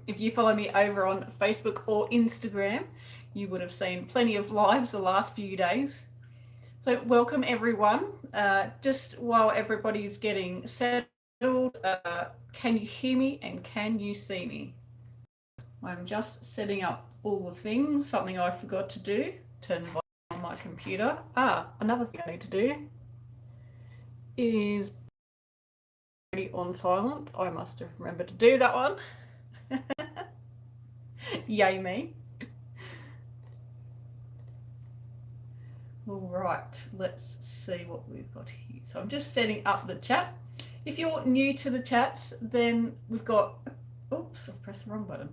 If you follow me over on Facebook or Instagram, you would have seen plenty of lives the last few days. So welcome everyone. Just while everybody's getting settled, can you hear me and can you see me? I'm just setting up all the things, something I forgot to do. Turn the volume on my computer. Another thing I need to do is on silent. I must have remembered to do that one. Yay me. All right, let's see what we've got here. So I'm just setting up the chat. If you're new to the chats, then we've got, oops, I've pressed the wrong button.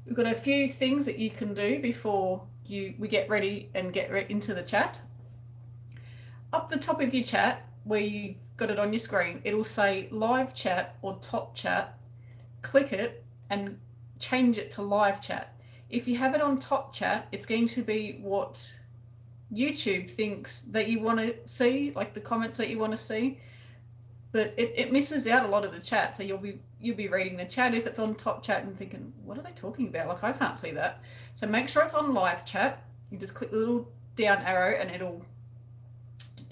We've got a few things that you can do before we get ready and get into the chat. Up the top of your chat, where you've got it on your screen, it'll say live chat or top chat. Click it and change it to live chat. If you have it on top chat, it's going to be what YouTube thinks that you want to see, like the comments that you want to see, but it misses out a lot of the chat. So you'll be reading the chat if it's on top chat and thinking, what are they talking about? Like, I can't see that. So make sure it's on live chat. You just click the little down arrow and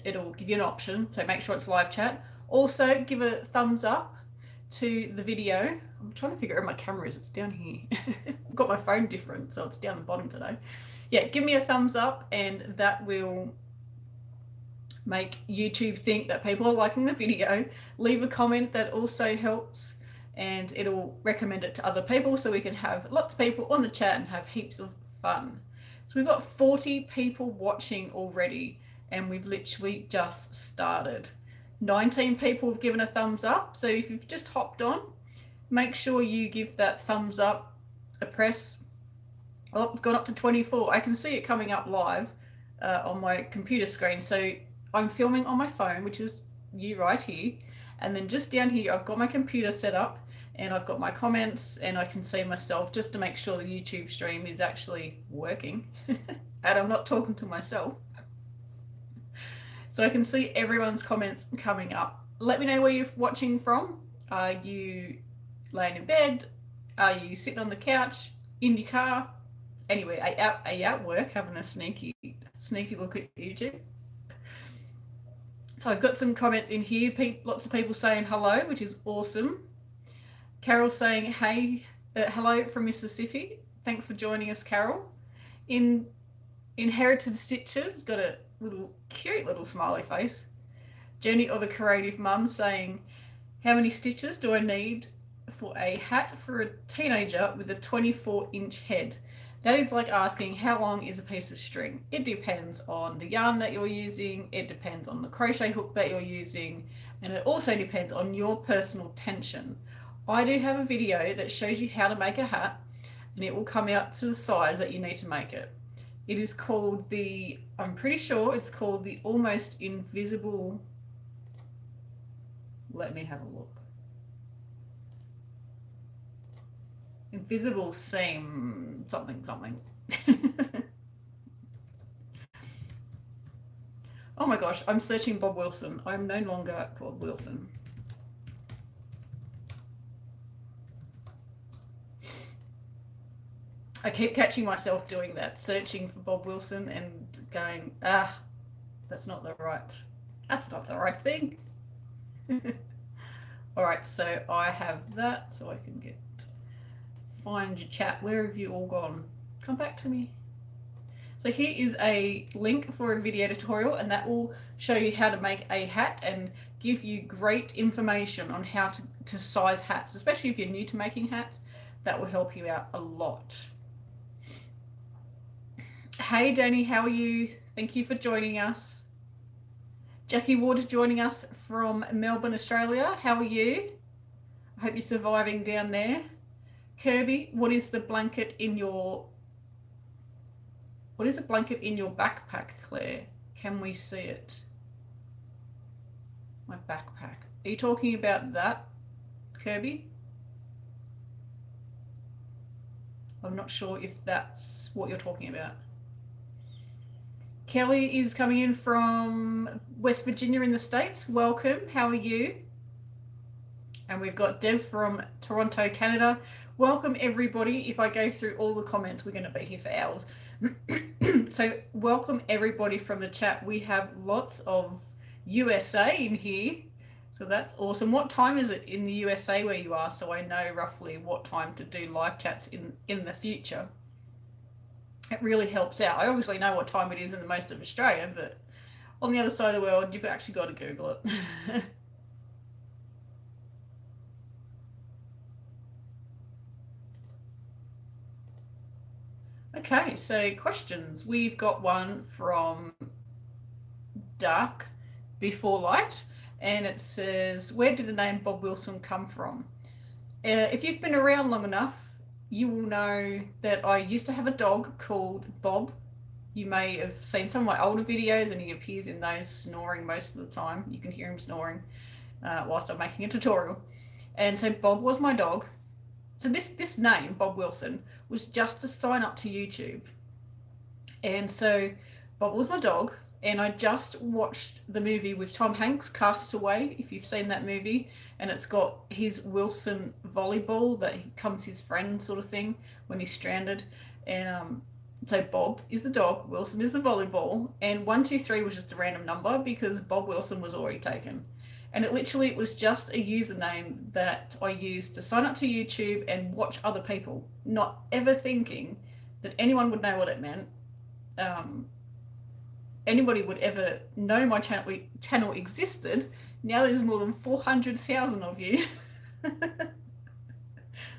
it'll give you an option. So make sure it's live chat. Also give a thumbs up to the video. I'm trying to figure out where my camera is. It's down here. I've got my phone different, so it's down the bottom today. Yeah, give me a thumbs up and that will make YouTube think that people are liking the video. Leave a comment, that also helps, and it'll recommend it to other people so we can have lots of people on the chat and have heaps of fun. So we've got 40 people watching already and we've literally just started. 19 people have given a thumbs up, so if you've just hopped on, make sure you give that thumbs up a press. Oh, it's gone up to 24. I can see it coming up live on my computer screen. So I'm filming on my phone, which is you right here. And then just down here, I've got my computer set up and I've got my comments and I can see myself just to make sure the YouTube stream is actually working and I'm not talking to myself. So I can see everyone's comments coming up. Let me know where you're watching from. Are you laying in bed? Are you sitting on the couch, in your car? Anyway, are you at work having a sneaky look at YouTube? So I've got some comments in here. Lots of people saying hello, which is awesome. Carol saying, hey, hello from Mississippi. Thanks for joining us, Carol. Inherited Stitches, got a cute little smiley face. Journey of a Creative Mum saying, how many stitches do I need for a hat for a teenager with a 24-inch head? That is like asking how long is a piece of string. It depends on the yarn that you're using, it depends on the crochet hook that you're using, and it also depends on your personal tension. I do have a video that shows you how to make a hat, and it will come out to the size that you need to make it. It is called I'm pretty sure it's called the Almost Invisible, let me have a look. Invisible seam something. Oh my gosh, I'm searching Bob Wilson. I'm no longer Bob Wilson. I keep catching myself doing that, searching for Bob Wilson and going, that's not the right thing. All right, so I have that, so I can find your chat. Where have you all gone? Come back to me. So here is a link for a video tutorial, and that will show you how to make a hat and give you great information on how to size hats, especially if you're new to making hats. That will help you out a lot. Hey Danny, how are you? Thank you for joining us. Jackie Ward joining us from Melbourne, Australia. How are you? I hope you're surviving down there. Kirby, what is a blanket in your backpack, Claire? Can we see it? My backpack. Are you talking about that, Kirby? I'm not sure if that's what you're talking about. Kelly is coming in from West Virginia in the States. Welcome. How are you? And we've got Dev from Toronto, Canada. welcome everybody. If I go through all the comments, we're going to be here for hours. So welcome everybody from the chat. We have lots of USA in here, so that's awesome. What time is it in the USA where you are, so I know roughly what time to do live chats in the future? It really helps out. I obviously know what time it is in the most of Australia, but on the other side of the world, you've actually got to Google it. Okay, so questions. We've got one from Dark Before Light, and it says, where did the name Bob Wilson come from? If you've been around long enough, you will know that I used to have a dog called Bob. You may have seen some of my older videos, and he appears in those snoring most of the time. You can hear him snoring whilst I'm making a tutorial. And so Bob was my dog. So this name, Bob Wilson, was just to sign up to YouTube. And so Bob was my dog, and I just watched the movie with Tom Hanks, Cast Away, if you've seen that movie, and it's got his Wilson volleyball that becomes his friend sort of thing when he's stranded. And so Bob is the dog, Wilson is the volleyball, and 123 was just a random number because Bob Wilson was already taken. And it was just a username that I used to sign up to YouTube and watch other people, not ever thinking that anyone would know what it meant. Anybody would ever know my channel existed. Now there's more than 400,000 of you.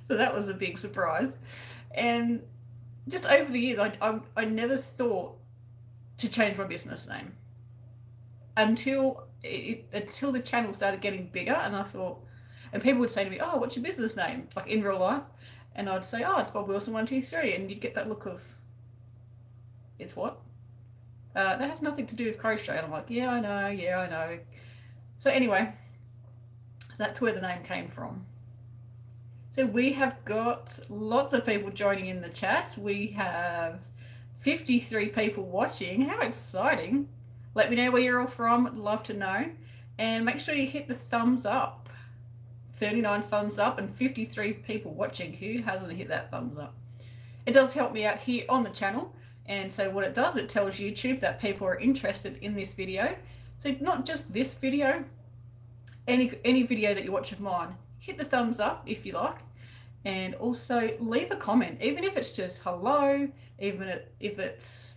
So that was a big surprise. And just over the years, I never thought to change my business name until the channel started getting bigger, and I thought, and people would say to me, oh, what's your business name, like in real life? And I'd say, oh, it's Bob Wilson 123, and you'd get that look of, it's what? That has nothing to do with crochet. And I'm like, yeah, I know. So anyway, that's where the name came from. So we have got lots of people joining in the chat. We have 53 people watching. How exciting. Let me know where you're all from. I'd love to know. And make sure you hit the thumbs up. 39 thumbs up and 53 people watching. Who hasn't hit that thumbs up? It does help me out here on the channel. And so what it does, it tells YouTube that people are interested in this video. So not just this video, any video that you watch of mine, hit the thumbs up if you like. And also leave a comment, even if it's just hello, even if it's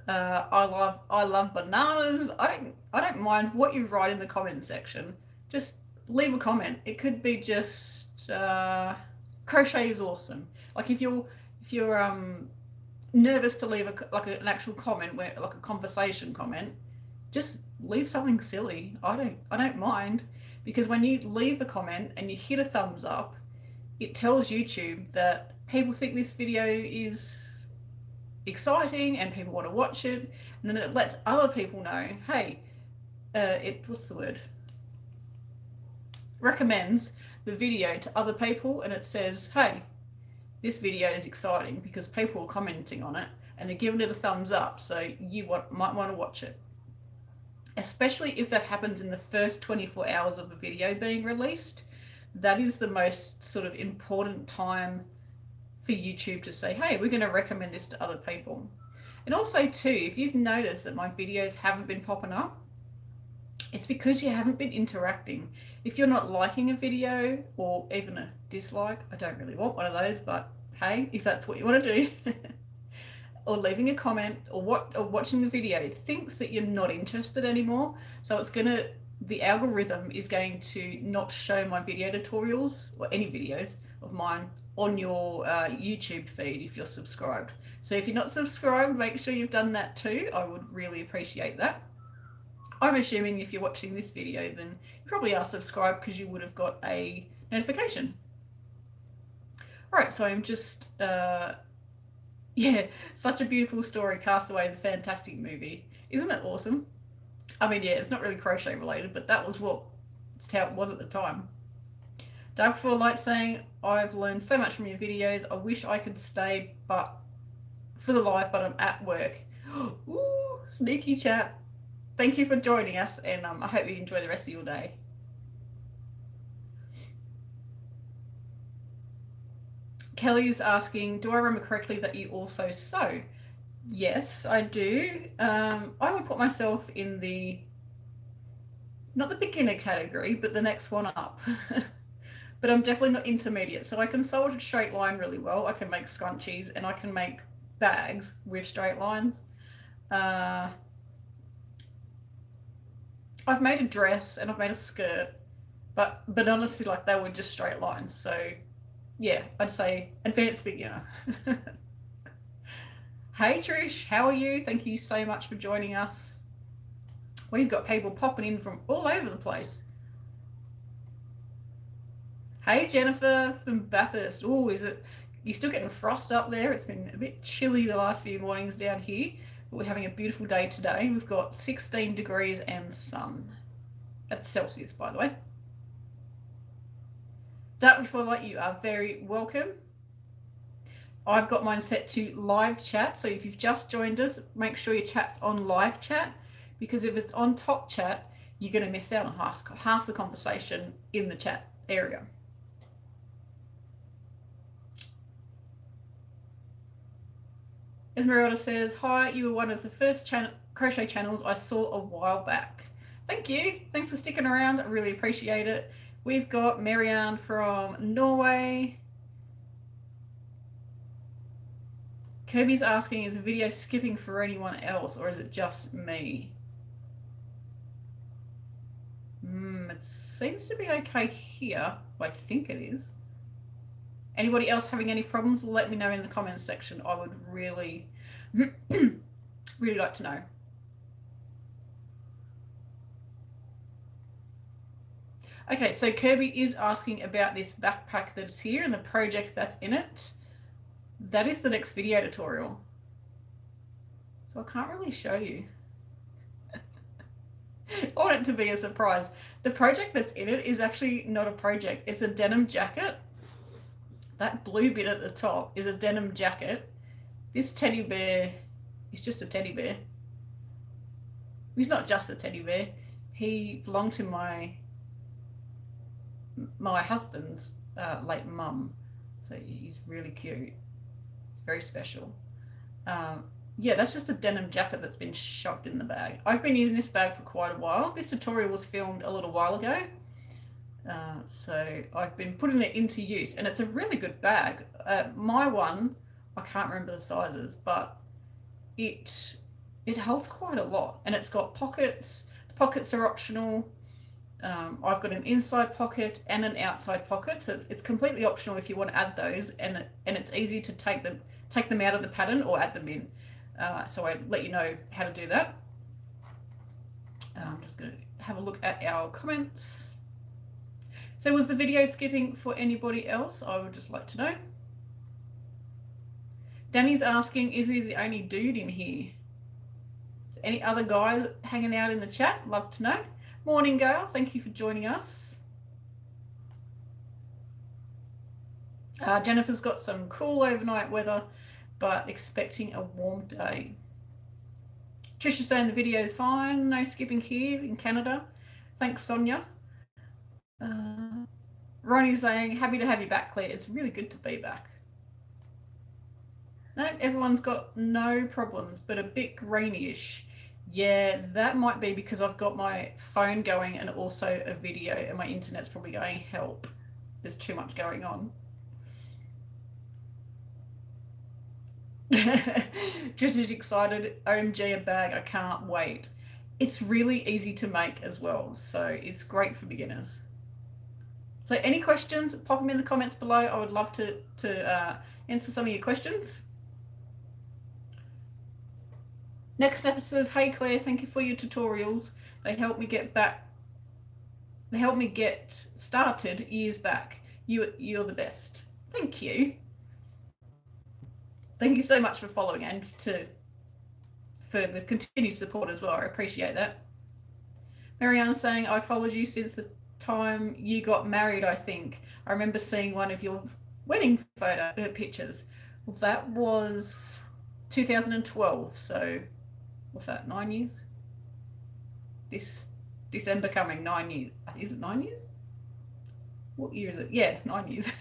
I love bananas. I don't mind what you write in the comment section. Just leave a comment. It could be just crochet is awesome. Like if you're nervous to leave an actual comment, like a conversation comment, just leave something silly. I don't mind, because when you leave a comment and you hit a thumbs up, it tells YouTube that people think this video is exciting and people want to watch it, and then it lets other people know, hey, recommends the video to other people, and it says, hey, this video is exciting because people are commenting on it and they're giving it a thumbs up, so you might want to watch it. Especially if that happens in the first 24 hours of a video being released. That is the most sort of important time for YouTube to say, hey, we're going to recommend this to other people. And also too, if you've noticed that my videos haven't been popping up, it's because you haven't been interacting. If you're not liking a video or even a dislike, I don't really want one of those, but hey, if that's what you want to do, or leaving a comment or watching the video, it thinks that you're not interested anymore. So the algorithm is going to not show my video tutorials or any videos of mine on your YouTube feed if you're subscribed. So if you're not subscribed, make sure you've done that too. I would really appreciate that. I'm assuming if you're watching this video, then you probably are subscribed because you would have got a notification. All right, so I'm just, such a beautiful story. Cast Away is a fantastic movie. Isn't it awesome? I mean, yeah, it's not really crochet related, but that's how it was at the time. Dark Before Light saying, I've learned so much from your videos. I wish I could stay for the live, but I'm at work. Ooh, sneaky chat. Thank you for joining us, and I hope you enjoy the rest of your day. Kelly's asking, do I remember correctly that you also sew? Yes, I do. I would put myself in the, not the beginner category, but the next one up. But I'm definitely not intermediate. So I can sew a straight line really well. I can make scrunchies and I can make bags with straight lines. I've made a dress and I've made a skirt, but honestly, like, they were just straight lines. So yeah, I'd say advanced beginner. Hey Trish, how are you? Thank you so much for joining us. We've got people popping in from all over the place. Hey Jennifer from Bathurst. Oh, is it, you still getting frost up there? It's been a bit chilly the last few mornings down here, but we're having a beautiful day today. We've got 16 degrees and sun. That's Celsius, by the way. Dark Before Light, you are very welcome. I've got mine set to live chat, so if you've just joined us, make sure your chat's on live chat, because if it's on top chat, you're going to miss out on half the conversation in the chat area. Esmeralda says, hi, you were one of the first crochet channels I saw a while back. Thank you. Thanks for sticking around. I really appreciate it. We've got Marianne from Norway. Kirby's asking, is the video skipping for anyone else or is it just me? It seems to be okay here. I think it is. Anybody else having any problems, let me know in the comments section. I would really, really like to know. Okay, so Kirby is asking about this backpack that's here and the project that's in it. That is the next video tutorial. So I can't really show you. I want it to be a surprise. The project that's in it is actually not a project. It's a denim jacket. That blue bit at the top is a denim jacket. This teddy bear is just a teddy bear. He's not just a teddy bear. He belonged to my husband's late mum. So he's really cute. It's very special. Yeah, that's just a denim jacket that's been shoved in the bag. I've been using this bag for quite a while. This tutorial was filmed a little while ago. So I've been putting it into use and it's a really good bag. My one, I can't remember the sizes, but it holds quite a lot and it's got pockets. The pockets are optional. I've got an inside pocket and an outside pocket, so it's completely optional if you want to add those, and it's easy to take them out of the pattern or add them in. So I let you know how to do that. I'm just going to have a look at our comments. So was the video skipping for anybody else? I would just like to know. Danny's asking, is he the only dude in here? Any other guys hanging out in the chat? Love to know. Morning, Gail. Thank you for joining us. Jennifer's got some cool overnight weather, but expecting a warm day. Trisha's saying the video is fine. No skipping here in Canada. Thanks, Sonia. Ronnie's saying, happy to have you back, Claire. It's really good to be back. No, everyone's got no problems, but a bit greenish. Yeah, that might be because I've got my phone going and also a video and my internet's probably going, help. There's too much going on. Just as excited. OMG, a bag. I can't wait. It's really easy to make as well, so it's great for beginners. So any questions, pop them in the comments below. I would love to answer some of your questions. Next up says, hey Claire, thank you for your tutorials. They helped me get started years back. You're the best. Thank you. Thank you so much for following and for the continued support as well. I appreciate that. Marianne's saying, I followed you since the time you got married, I think. I remember seeing one of your wedding pictures. Well, that was 2012, so what's that, 9 years? This December coming, 9 years. Is it 9 years? What year is it? Yeah, 9 years.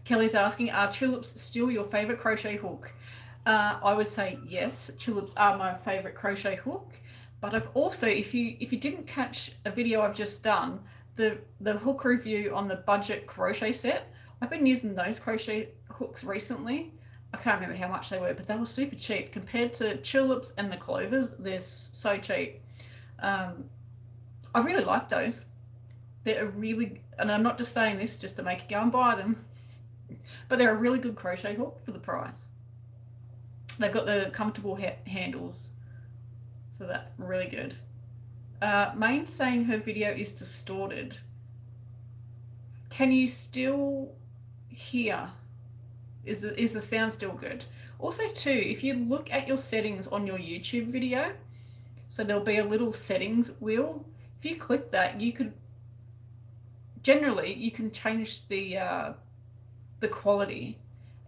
Kelly's asking, are tulips still your favorite crochet hook? I would say yes, tulips are my favorite crochet hook. But I've also, if you didn't catch a video I've just done, the hook review on the budget crochet set, I've been using those crochet hooks recently. I can't remember how much they were, but they were super cheap compared to tulips and the Clovers. They're so cheap. I really like those. They're a really, and I'm not just saying this just to make you go and buy them, but they're a really good crochet hook for the price. They've got the comfortable handles, so that's really good. Maine saying her video is distorted. Can you still hear? Is the sound still good? Also too, if you look at your settings on your YouTube video, so there'll be a little settings wheel. If you click that, you can change the quality,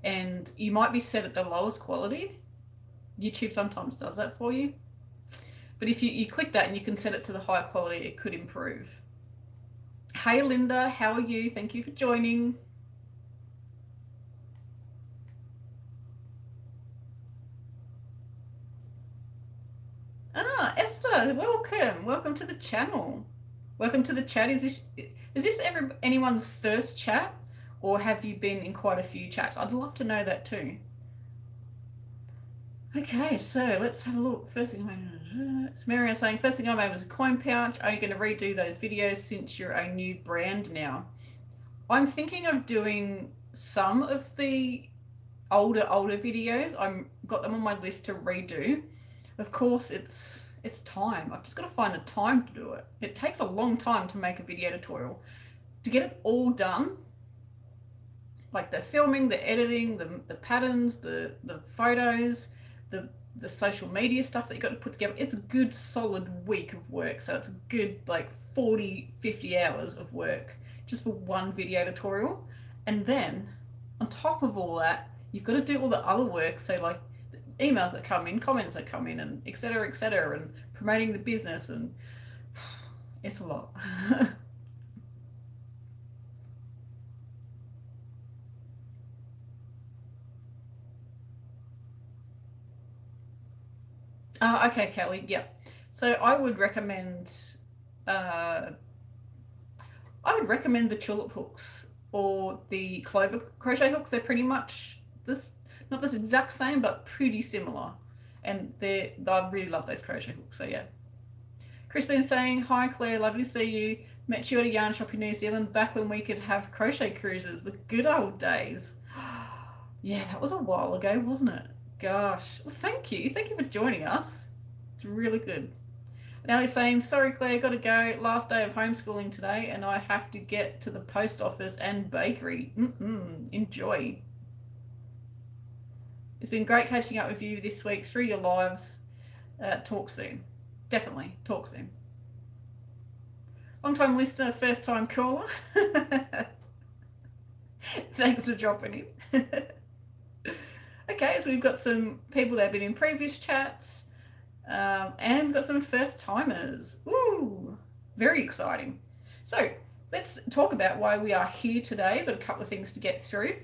and you might be set at the lowest quality. YouTube sometimes does that for you. But if you click that and you can set it to the higher quality, it could improve. Hey Linda, how are you? Thank you for joining. Ah, Esther, welcome to the channel. Welcome to the chat. Is this anyone's first chat, or have you been in quite a few chats? I'd love to know that too. Okay, so let's have a look. First thing I made, it's Marianne saying, first thing I made was a coin pouch. Are you going to redo those videos since you're a new brand now? I'm thinking of doing some of the older videos. I've got them on my list to redo. Of course, it's time. I've just got to find the time to do it. It takes a long time to make a video tutorial. To get it all done, like the filming, the editing, the patterns, the photos, the social media stuff that you got to put together, it's a good solid week of work. So it's a good like 40-50 hours of work just for one video tutorial. And then on top of all that, you've got to do all the other work. So like emails that come in, comments that come in, and etc., and promoting the business, and it's a lot. Okay, Kelly. Yeah. So I would recommend the tulip hooks or the Clover crochet hooks. They're pretty much not this exact same, but pretty similar. And I really love those crochet hooks. So yeah. Christine saying, hi Claire, lovely to see you. Met you at a yarn shop in New Zealand back when we could have crochet cruises, the good old days. Yeah, that was a while ago, wasn't it? Gosh. Well, thank you. Thank you for joining us. It's really good. Now he's saying, sorry Claire, got to go. Last day of homeschooling today and I have to get to the post office and bakery. Enjoy. It's been great catching up with you this week through your lives. Talk soon. Definitely. Talk soon. Long time listener, first time caller. Thanks for dropping in. Okay, so we've got some people that have been in previous chats, and we've got some first timers. Ooh, very exciting. So let's talk about why we are here today. Got a couple of things to get through.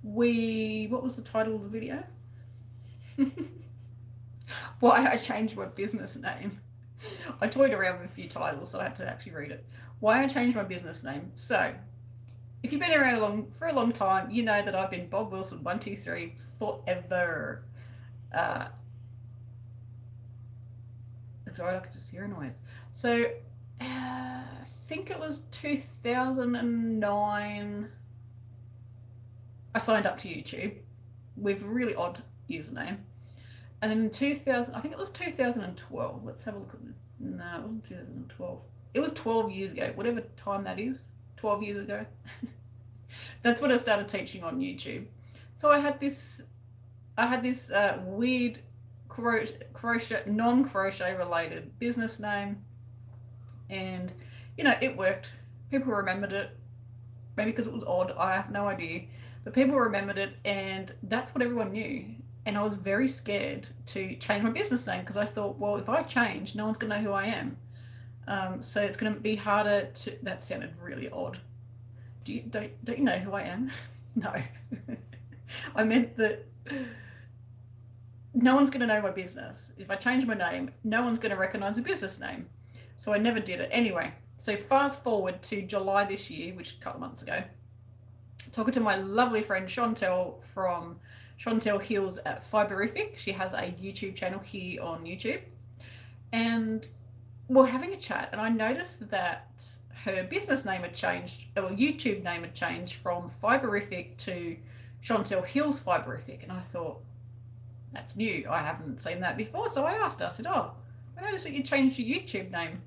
What was the title of the video? Why I changed my business name. I toyed around with a few titles, so I had to actually read it. Why I changed my business name. So if you've been around for a long time, you know that I've been Bob Wilson 123 forever. It's alright, I can just hear a noise. So I think it was 2009. I signed up to YouTube with a really odd username. And then in 2000, I think it was 2012. Let's have a look at it. No, it wasn't 2012. It was 12 years ago, whatever time that is. 12 years ago. That's when I started teaching on YouTube. So I had this weird crochet, non-crochet related business name, and it worked. People remembered it, maybe because it was odd, I have no idea, but people remembered it, and that's what everyone knew. And I was very scared to change my business name because I thought, well, if I change, no one's gonna know who I am. So it's gonna be harder to. That sounded really odd. Don't you know who I am? No. I meant that no one's going to know my business. If I change my name, no one's going to recognize the business name. So I never did it. Anyway, so fast forward to July this year, which is a couple of months ago, talking to my lovely friend Chantel from Chantel Hills at Fiberific. She has a YouTube channel here on YouTube. And we're having a chat, and I noticed that her business name had changed, or YouTube name had changed from Fiberific to Chantel Hills Fiberific. And I thought, that's new. I haven't seen that before. So I asked her, I said, oh, I noticed that you changed your YouTube name.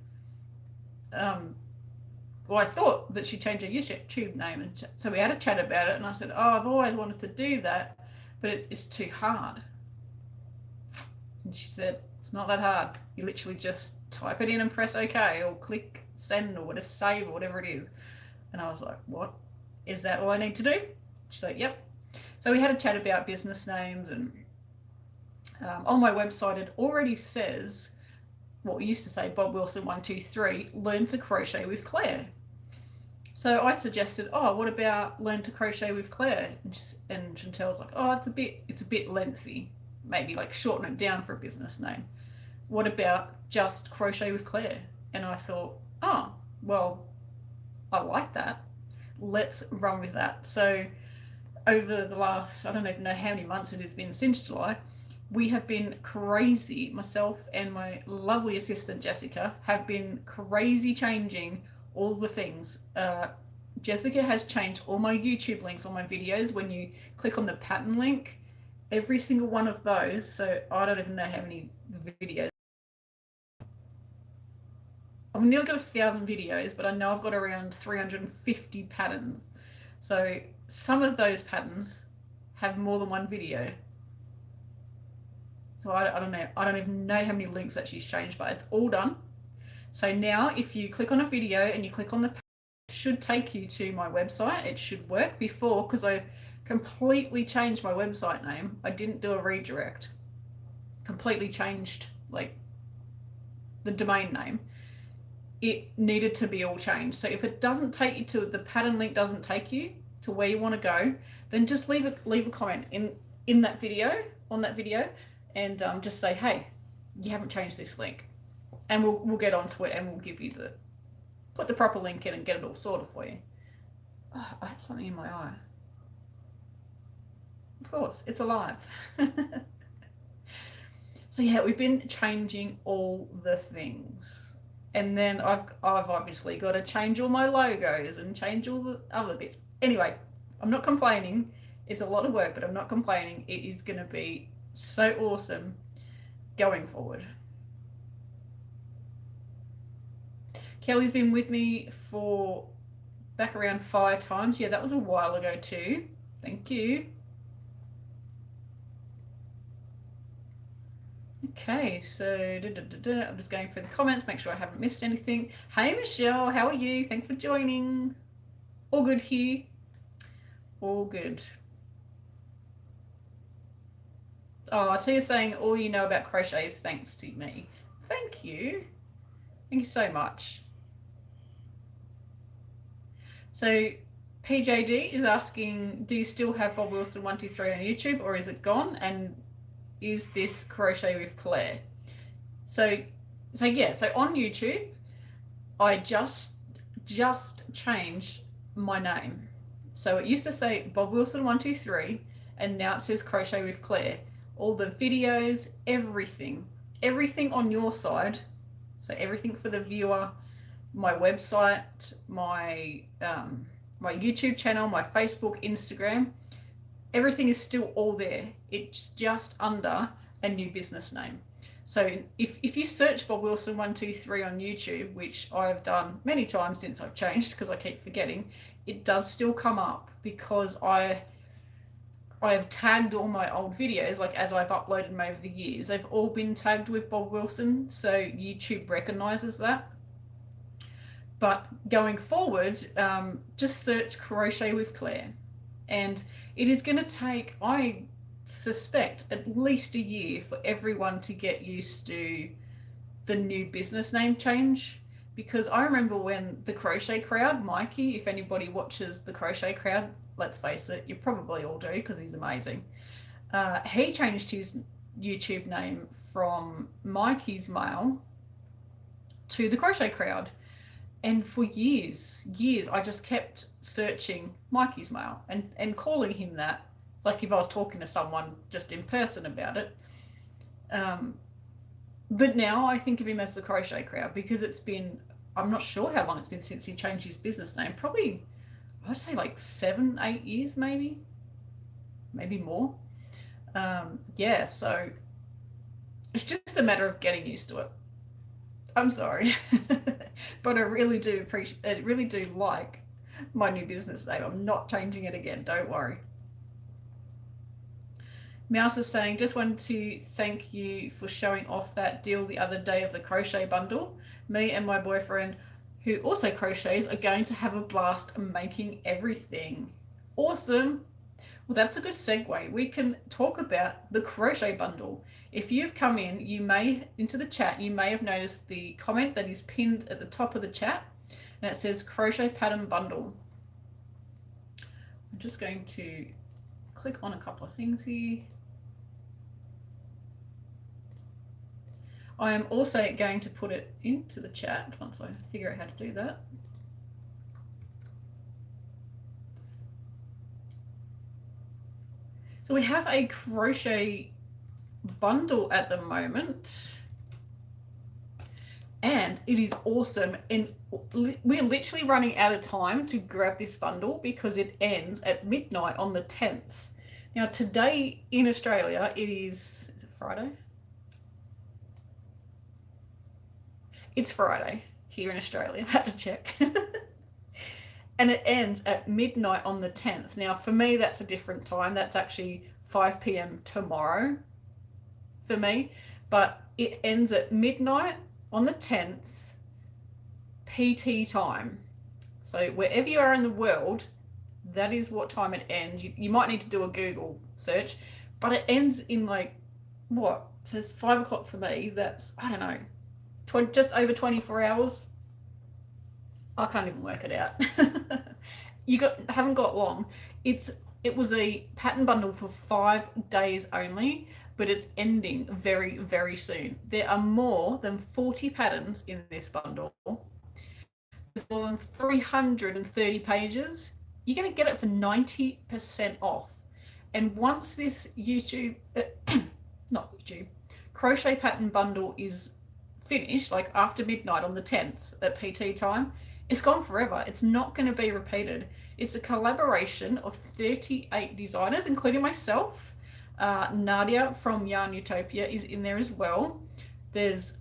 Well, I thought that she changed her YouTube name. And so we had a chat about it. And I said, oh, I've always wanted to do that, but it's too hard. And she said, it's not that hard. You literally just type it in and press OK, or click send, or whatever, save, or whatever it is. And I was like, what? Is that all I need to do? She said, yep. So we had a chat about business names, and on my website it already says what we used to say, Bob Wilson 123, learn to crochet with Clare. So I suggested, oh, what about learn to crochet with Clare? And Chantel's like, oh, it's a bit lengthy. Maybe like shorten it down for a business name. What about just crochet with Clare? And I thought, oh, well, I like that. Let's run with that. So over the last, I don't even know how many months it has been since July, we have been crazy. Myself and my lovely assistant Jessica have been crazy changing all the things. Jessica has changed all my YouTube links on my videos. When you click on the pattern link, every single one of those, so I don't even know how many videos. I've nearly got 1,000 videos, but I know I've got around 350 patterns. So some of those patterns have more than one video. So I don't know. I don't even know how many links that she's changed, but it's all done. So now if you click on a video and you click on the pattern, it should take you to my website. It should work. Before, because I completely changed my website name, I didn't do a redirect. Completely changed like the domain name. It needed to be all changed. So if it doesn't take you to, the pattern link doesn't take you to where you want to go, then just leave a comment in that video, on that video, and just say, hey, you haven't changed this link, and we'll get onto it, and we'll give you put the proper link in and get it all sorted for you. Oh, I have something in my eye. Of course, it's alive. So yeah, we've been changing all the things. And then I've obviously got to change all my logos and change all the other bits. Anyway, I'm not complaining. It's a lot of work, but I'm not complaining. It is going to be so awesome going forward. Kelly's been with me for back around 5 times. Yeah, that was a while ago too. Thank you. Okay, so I'm just going through the comments, make sure I haven't missed anything. Hey Michelle, how are you? Thanks for joining. All good here. All good. Oh, Tia's saying all you know about crochet is thanks to me. Thank you. Thank you so much. So PJD is asking, do you still have Bob Wilson 123 on YouTube, or is it gone? And is this Crochet with Clare? So yeah, so on YouTube, I just changed my name. So it used to say Bob Wilson 123, and now it says Crochet with Clare. All the videos, everything on your side, so everything for the viewer, my website, my YouTube channel, my Facebook, Instagram, everything is still all there. It's just under a new business name. So if you search Bob Wilson 123 on YouTube, which I've done many times since I've changed because I keep forgetting, it does still come up because I have tagged all my old videos, like as I've uploaded them over the years. They've all been tagged with Bob Wilson, so YouTube recognizes that. But going forward, just search Crochet with Clare. And it is going to take, I suspect, at least a year for everyone to get used to the new business name change, because I remember when the Crochet Crowd, Mikey, if anybody watches the Crochet Crowd, let's face it, you probably all do because he's amazing. He changed his YouTube name from Mikey's Mail to the Crochet Crowd. And for years, I just kept searching Mikey's Mail and calling him that, like if I was talking to someone just in person about it. But now I think of him as the Crochet Crowd because it's been, I'm not sure how long it's been since he changed his business name. Probably, I'd say like 7-8 years, maybe more. Yeah, so it's just a matter of getting used to it. I'm sorry, but I really do like my new business name. I'm not changing it again, don't worry. Mouse is saying, just wanted to thank you for showing off that deal the other day of the crochet bundle. Me and my boyfriend, who also crochets, are going to have a blast making everything. Awesome. Well, that's a good segue. We can talk about the crochet bundle. If you've come in, into the chat, you may have noticed the comment that is pinned at the top of the chat, and it says crochet pattern bundle. I'm just going to click on a couple of things here. I am also going to put it into the chat once I figure out how to do that. So we have a crochet bundle at the moment, and it is awesome, and we're literally running out of time to grab this bundle because it ends at midnight on the 10th. Now today in Australia is it Friday? It's Friday here in Australia. I had to check. And it ends at midnight on the 10th. Now, for me, that's a different time. That's actually 5 p.m. tomorrow for me. But it ends at midnight on the 10th, PT time. So wherever you are in the world, that is what time it ends. You might need to do a Google search, but it ends in like, what? It says 5 o'clock for me. That's, I don't know, just over 24 hours. I can't even work it out. Haven't got long. It was a pattern bundle for 5 days only, but it's ending very, very soon. There are more than 40 patterns in this bundle. There's more than 330 pages. You're going to get it for 90% off. And once this crochet pattern bundle is finished, like after midnight on the 10th at PT time, it's gone forever. It's not going to be repeated. It's a collaboration of 38 designers, including myself. Nadia from Yarn Utopia is in there as well. There's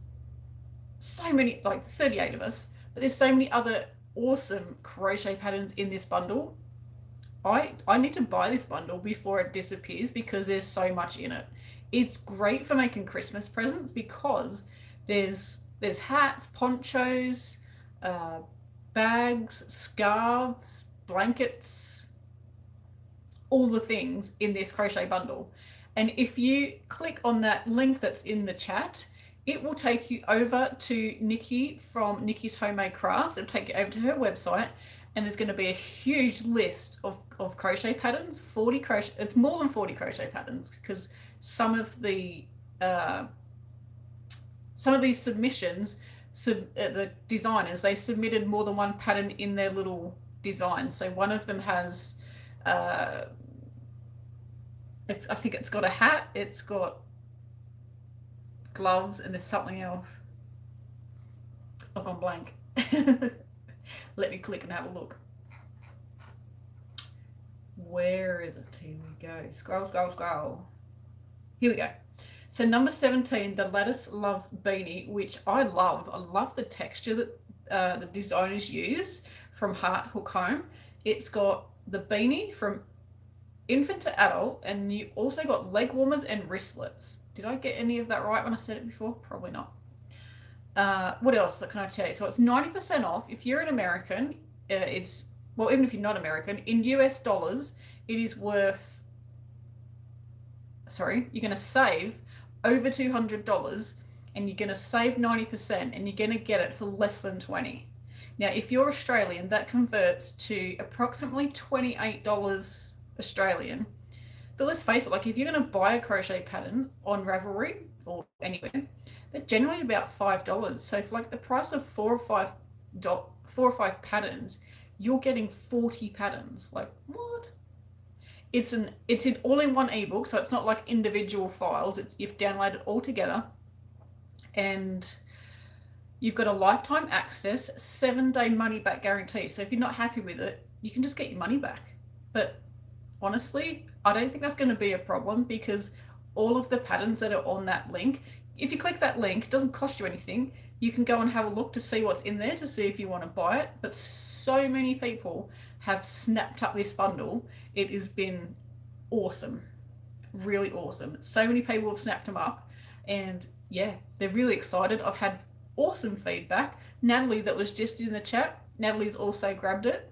so many, like 38 of us, but there's so many other awesome crochet patterns in this bundle. I need to buy this bundle before it disappears because there's so much in it. It's great for making Christmas presents because there's hats, ponchos, bags, scarves, blankets, all the things in this crochet bundle. And if you click on that link that's in the chat, it will take you over to Nikki from Nikki's Homemade Crafts. It'll take you over to her website, and there's going to be a huge list of crochet patterns. It's more than 40 crochet patterns because some of these submissions, the designers, they submitted more than one pattern in their little design. So one of them has, I think it's got a hat, it's got gloves, and there's something else. I've gone blank. Let me click and have a look. Where is it? Here we go. Scroll, scroll, scroll. Here we go. So number 17, the Lattice Love Beanie, which I love. I love the texture that the designers use from Heart Hook Home. It's got the beanie from infant to adult, and you also got leg warmers and wristlets. Did I get any of that right when I said it before? Probably not. What else can I tell you? So it's 90% off. If you're an American, even if you're not American, in US dollars, it is worth, you're going to save over $200 and you're going to save 90% and you're going to get it for less than 20. Now, if you're Australian, that converts to approximately $28 Australian. But let's face it, like if you're going to buy a crochet pattern on Ravelry or anywhere, they're generally about $5. So for like the price of four or five patterns, you're getting 40 patterns. Like what? It's an all-in-one ebook, so it's not like individual files. You've downloaded all together, and you've got a lifetime access, 7-day money-back guarantee. So if you're not happy with it, you can just get your money back. But honestly, I don't think that's going to be a problem, because all of the patterns that are on that link, if you click that link, it doesn't cost you anything. You can go and have a look to see what's in there, to see if you want to buy it. But so many people have snapped up this bundle. It has been awesome, really awesome. So many people have snapped them up, and yeah, they're really excited. I've had awesome feedback. Natalie, that was just in the chat, Natalie's also grabbed it.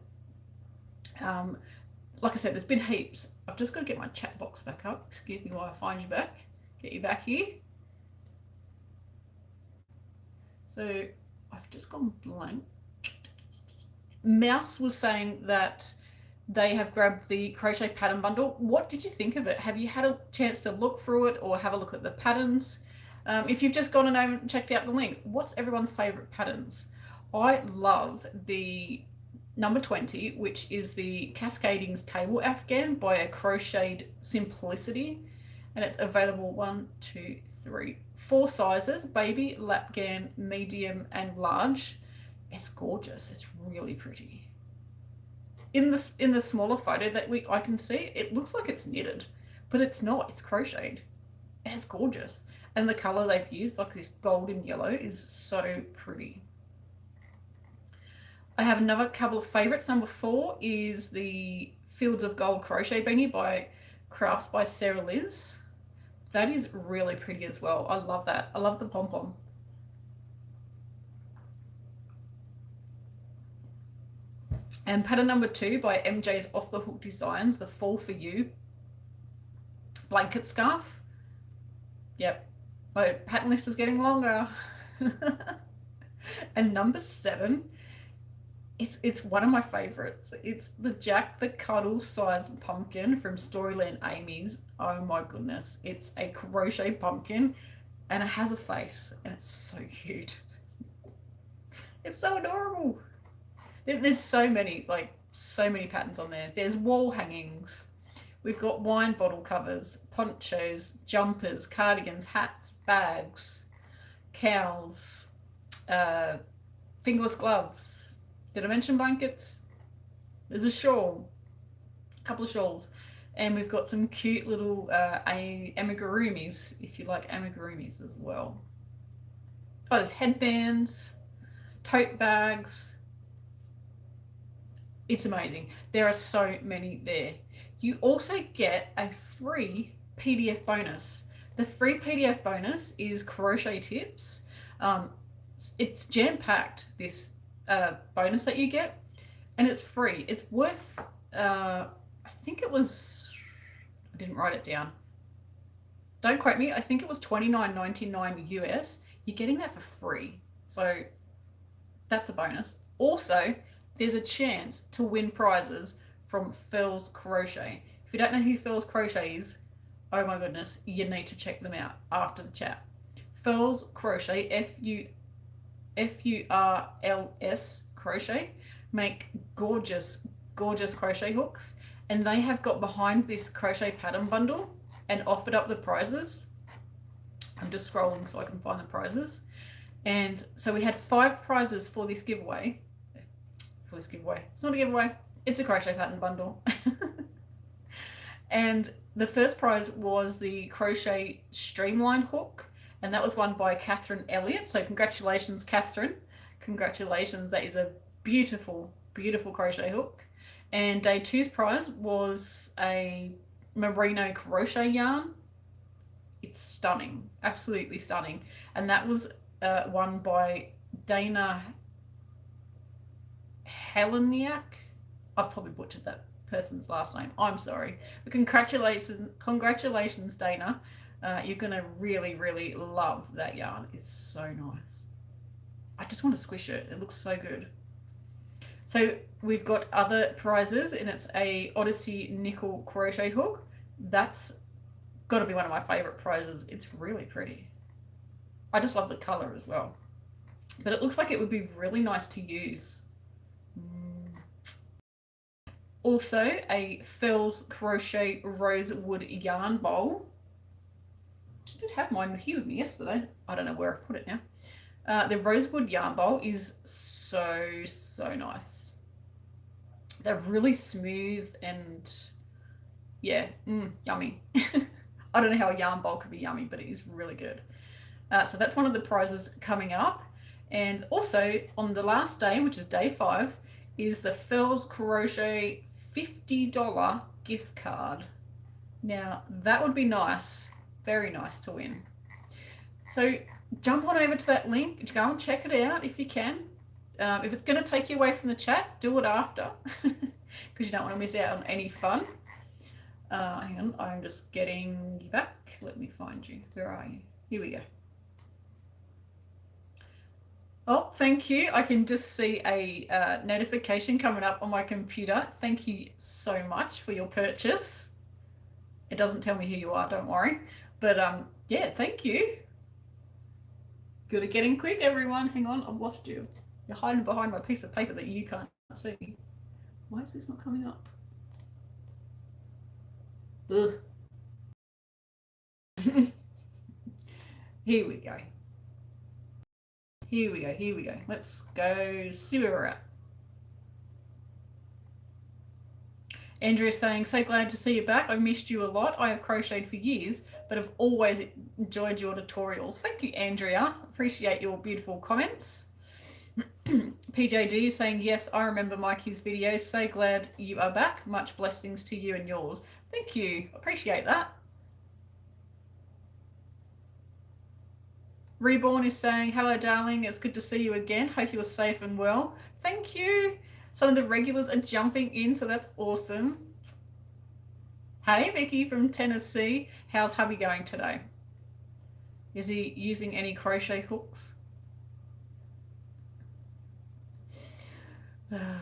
Like I said, there's been heaps. I've just got to get my chat box back up. Excuse me while I find you back. Get you back here. So I've just gone blank. Mouse was saying that they have grabbed the crochet pattern bundle. What did you think of it? Have you had a chance to look through it or have a look at the patterns? If you've just gone and checked out the link, what's everyone's favorite patterns? I love the number 20, which is the Cascading's Table Afghan by a Crocheted Simplicity, and it's available 4 sizes: baby, lapgan, medium, and large. It's gorgeous. It's really pretty. In the smaller photo that I can see, it looks like it's knitted, but it's not. It's crocheted, and it's gorgeous. And the color they've used, like this golden yellow, is so pretty. I have another couple of favorites. Number 4 is the Fields of Gold crochet beanie by Crafts by Sarah Liz. That is really pretty as well. I love that. I love the pom-pom. And pattern number 2 by MJ's Off the Hook Designs, the Fall for You blanket scarf. Yep, my pattern list is getting longer. And number 7, it's one of my favorites. It's the Jack the Cuddle size pumpkin from Storyland Amy's. Oh my goodness, it's a crochet pumpkin and it has a face and it's so cute. It's so adorable. There's so many patterns on there. There's wall hangings. We've got wine bottle covers, ponchos, jumpers, cardigans, hats, bags, cowls, fingerless gloves. Did I mention blankets? There's a shawl, a couple of shawls. And we've got some cute little amigurumis, if you like amigurumis as well. Oh, there's headbands, tote bags. It's amazing. There are so many there. You also get a free PDF bonus. The free PDF bonus is crochet tips. It's jam-packed, this bonus that you get, and it's free. It's worth, I think it was, I didn't write it down. Don't quote me. I think it was $29.99 US. You're getting that for free. So that's a bonus. Also, there's a chance to win prizes from Furls Crochet. If you don't know who Furls Crochet is, oh my goodness, you need to check them out after the chat. Furls Crochet, F-U-R-L-S Crochet, make gorgeous, gorgeous crochet hooks. And they have got behind this crochet pattern bundle and offered up the prizes. I'm just scrolling so I can find the prizes. And so we had 5 prizes for this giveaway. It's not a giveaway, it's a crochet pattern bundle. And the first prize was the crochet streamline hook, and that was won by Catherine Elliott. So congratulations, Catherine. Congratulations, that is a beautiful, beautiful crochet hook. And day 2's prize was a merino crochet yarn. It's stunning, absolutely stunning. And that was won by Dana Heleniak. I've probably butchered that person's last name. I'm sorry. But congratulations, Dana. You're going to really, really love that yarn. It's so nice. I just want to squish it. It looks so good. So we've got other prizes, and it's a Odyssey nickel crochet hook. That's got to be one of my favorite prizes. It's really pretty. I just love the color as well. But it looks like it would be really nice to use. Also, a Fells Crochet Rosewood yarn bowl. I did have mine here with me yesterday. I don't know where I put it now. The Rosewood yarn bowl is so nice. They're really smooth and yeah, yummy. I don't know how a yarn bowl could be yummy, but it is really good. So that's one of the prizes coming up. And also on the last day, which is day 5, is the Fells Crochet $50 gift card. Now that would be nice, very nice to win. So jump on over to that link, go and check it out if you can. If it's going to take you away from the chat, do it after, because you don't want to miss out on any fun. Hang on, I'm just getting you back. Let me find you. Where are you? Here we go. Oh, thank you. I can just see a notification coming up on my computer. Thank you so much for your purchase. It doesn't tell me who you are, don't worry. But yeah, thank you. Good at getting quick, everyone. Hang on, I've lost you. You're hiding behind my piece of paper that you can't see. Why is this not coming up? Ugh. Here we go. Here we go, here we go. Let's go see where we're at. Andrea's saying, so glad to see you back. I've missed you a lot. I have crocheted for years, but I've always enjoyed your tutorials. Thank you, Andrea. Appreciate your beautiful comments. PJD is saying, yes, I remember Mikey's videos. So glad you are back. Much blessings to you and yours. Thank you. Appreciate that. Reborn is saying, hello, darling. It's good to see you again. Hope you are safe and well. Thank you. Some of the regulars are jumping in, so that's awesome. Hey, Vicky from Tennessee. How's hubby going today? Is he using any crochet hooks?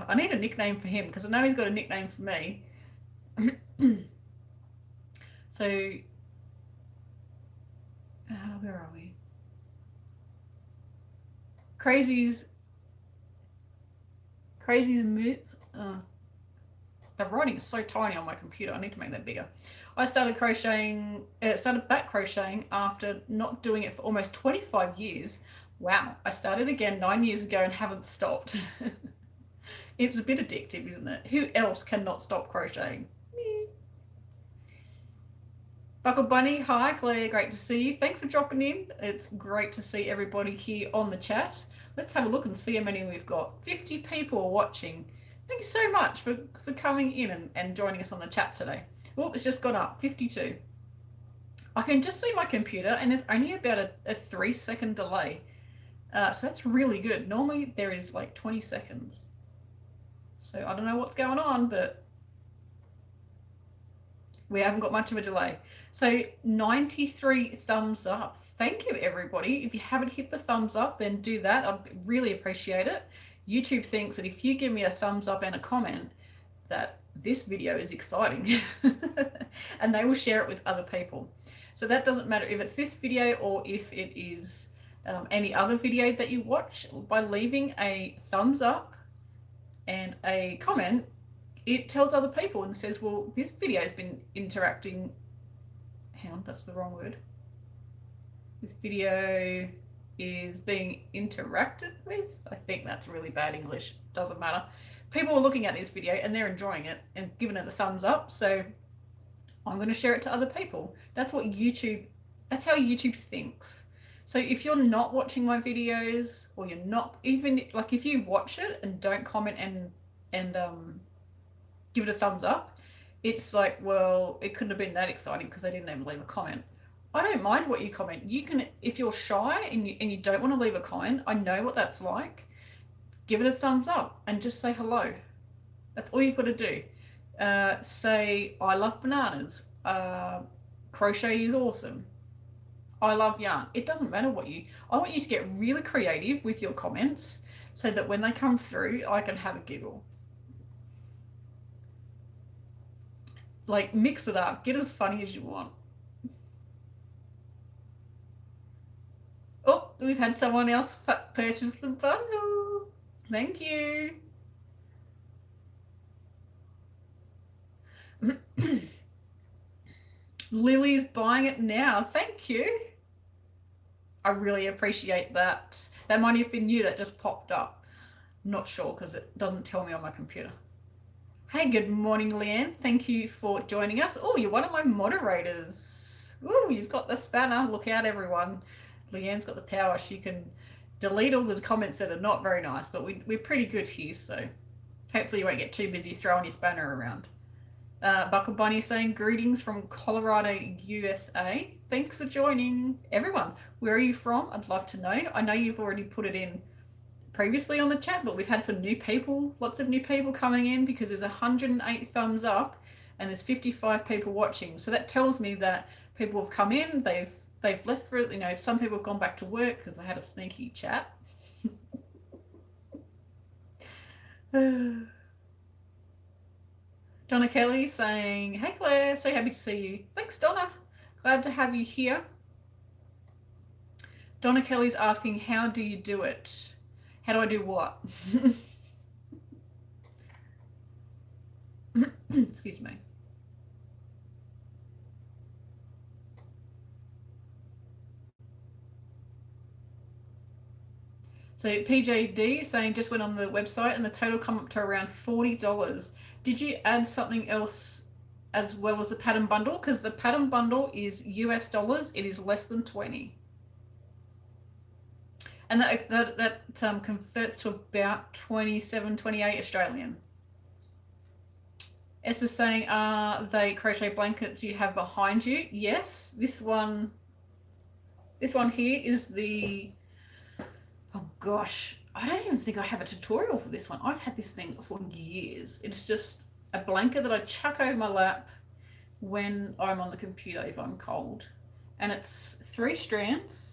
I need a nickname for him because I know he's got a nickname for me. So, where are we? Crazy's moods. The writing is so tiny on my computer. I need to make that bigger. I started back crocheting after not doing it for almost 25 years. Wow. I started again 9 years ago and haven't stopped. It's a bit addictive, isn't it? Who else cannot stop crocheting? Me. Buckle Bunny, hi Claire, great to see you. Thanks for dropping in. It's great to see everybody here on the chat. Let's have a look and see how many we've got. 50 people watching. Thank you so much for coming in and joining us on the chat today. Oh, it's just gone up, 52. I can just see my computer and there's only about a 3-second delay. So that's really good. Normally there is like 20 seconds. So I don't know what's going on, but we haven't got much of a delay. So 93 thumbs up. Thank you, everybody. If you haven't hit the thumbs up, then do that. I'd really appreciate it. YouTube thinks that if you give me a thumbs up and a comment, that this video is exciting and they will share it with other people. So that doesn't matter if it's this video or if it is any other video that you watch. By leaving a thumbs up and a comment, it tells other people and says, well, this video has been interacting. Hang on, that's the wrong word. This video is being interacted with. I think that's really bad English. Doesn't matter. People are looking at this video and they're enjoying it and giving it a thumbs up. So I'm going to share it to other people. That's what YouTube, that's how YouTube thinks. So if you're not watching my videos, or you're not, even like if you watch it and don't comment and give it a thumbs up, it's like, well, it couldn't have been that exciting because they didn't even leave a comment. I don't mind what you comment. You can, if you're shy and you don't want to leave a comment, I know what that's like. Give it a thumbs up and just say hello. That's all you've got to do. Say, I love bananas. Crochet is awesome. I love yarn. It doesn't matter what I want you to get really creative with your comments so that when they come through, I can have a giggle. Like, mix it up. Get as funny as you want. Oh, we've had someone else purchase the bundle. Thank you. Lily's buying it now. Thank you. I really appreciate that. That might have been you that just popped up. I'm not sure because it doesn't tell me on my computer. Hey, good morning, Leanne. Thank you for joining us. Oh, you're one of my moderators. Oh, you've got the spanner. Look out, everyone. Leanne's got the power. She can delete all the comments that are not very nice, but we're pretty good here, so hopefully you won't get too busy throwing your spanner around. Buckle Bunny saying greetings from Colorado, USA. Thanks for joining. Everyone, where are you from? I'd love to know. I know you've already put it in previously on the chat, but we've had some new people, lots of new people coming in because there's 108 thumbs up and there's 55 people watching. So that tells me that people have come in, they've left for it. You know, some people have gone back to work because I had a sneaky chat. Donna Kelly saying, hey Claire, so happy to see you. Thanks, Donna. Glad to have you here. Donna Kelly's asking, how do you do it? How do I do what? Excuse me. So PJD saying just went on the website and the total come up to around $40. Did you add something else as well as the pattern bundle? Because the pattern bundle is US dollars. It is less than 20. And that converts to about 27, 28 Australian. Esther's saying, are they crochet blankets you have behind you? Yes, this one here is the, oh gosh, I don't even think I have a tutorial for this one. I've had this thing for years. It's just a blanket that I chuck over my lap when I'm on the computer if I'm cold. And it's 3 strands.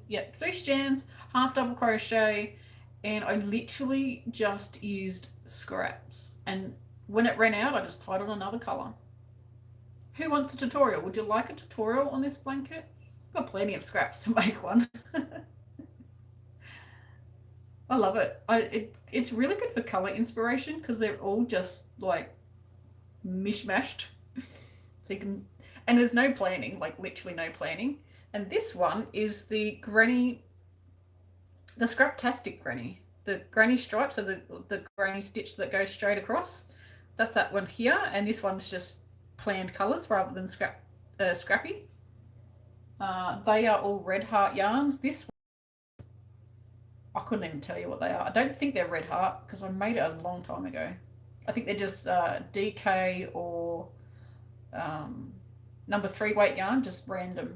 Yep, 3 strands, half double crochet, and I literally just used scraps. And when it ran out, I just tied on another color. Who wants a tutorial? Would you like a tutorial on this blanket? I've got plenty of scraps to make one. I love it. It's really good for color inspiration because they're all just like mishmashed. So you can, and there's no planning, like literally no planning. And this one is the granny, the Scraptastic granny, the granny stripe, so the granny stitch that goes straight across. That's that one here, and this one's just planned colors rather than scrappy. They are all Red Heart yarns. This one, I couldn't even tell you what they are. I don't think they're Red Heart because I made it a long time ago. I think they're just DK or number 3 weight yarn, just random.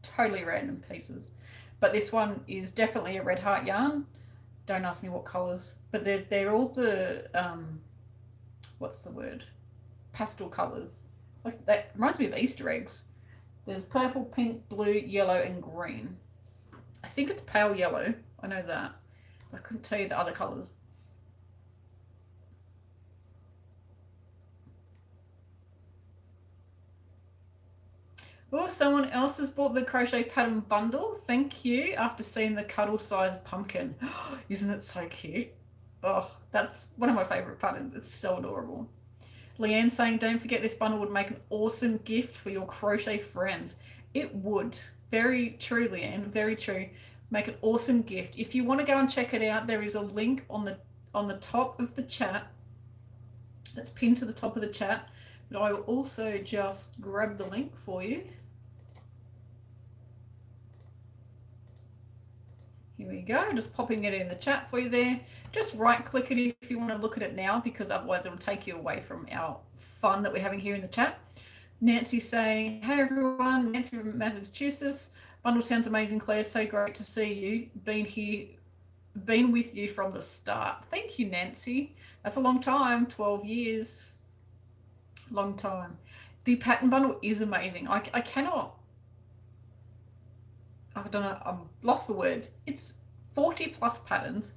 Totally random pieces, but this one is definitely a Red Heart yarn. Don't ask me what colors, but they're all the what's the word, pastel colors. Like that reminds me of Easter eggs. There's purple, pink, blue, yellow, and green. I think it's pale yellow. I know that. I couldn't tell you the other colors. Oh, someone else has bought the crochet pattern bundle. Thank you. After seeing the cuddle size pumpkin. Isn't it so cute? Oh, that's one of my favorite patterns. It's so adorable. Leanne saying, don't forget this bundle would make an awesome gift for your crochet friends. It would. Very true, Leanne. Very true. Make an awesome gift. If you want to go and check it out, there is a link on the top of the chat. That's pinned to the top of the chat. But I will also just grab the link for you. Here we go, just popping it in the chat for you there. Just right click it if you want to look at it now, because otherwise it will take you away from our fun that we're having here in the chat. Nancy saying, hey everyone, Nancy from Massachusetts. Bundle sounds amazing, Claire. So great to see you. Been with you from the start. Thank you, Nancy. That's a long time, 12 years. Long time. The pattern bundle is amazing. I cannot I don't know, I'm lost for words. It's 40 plus patterns,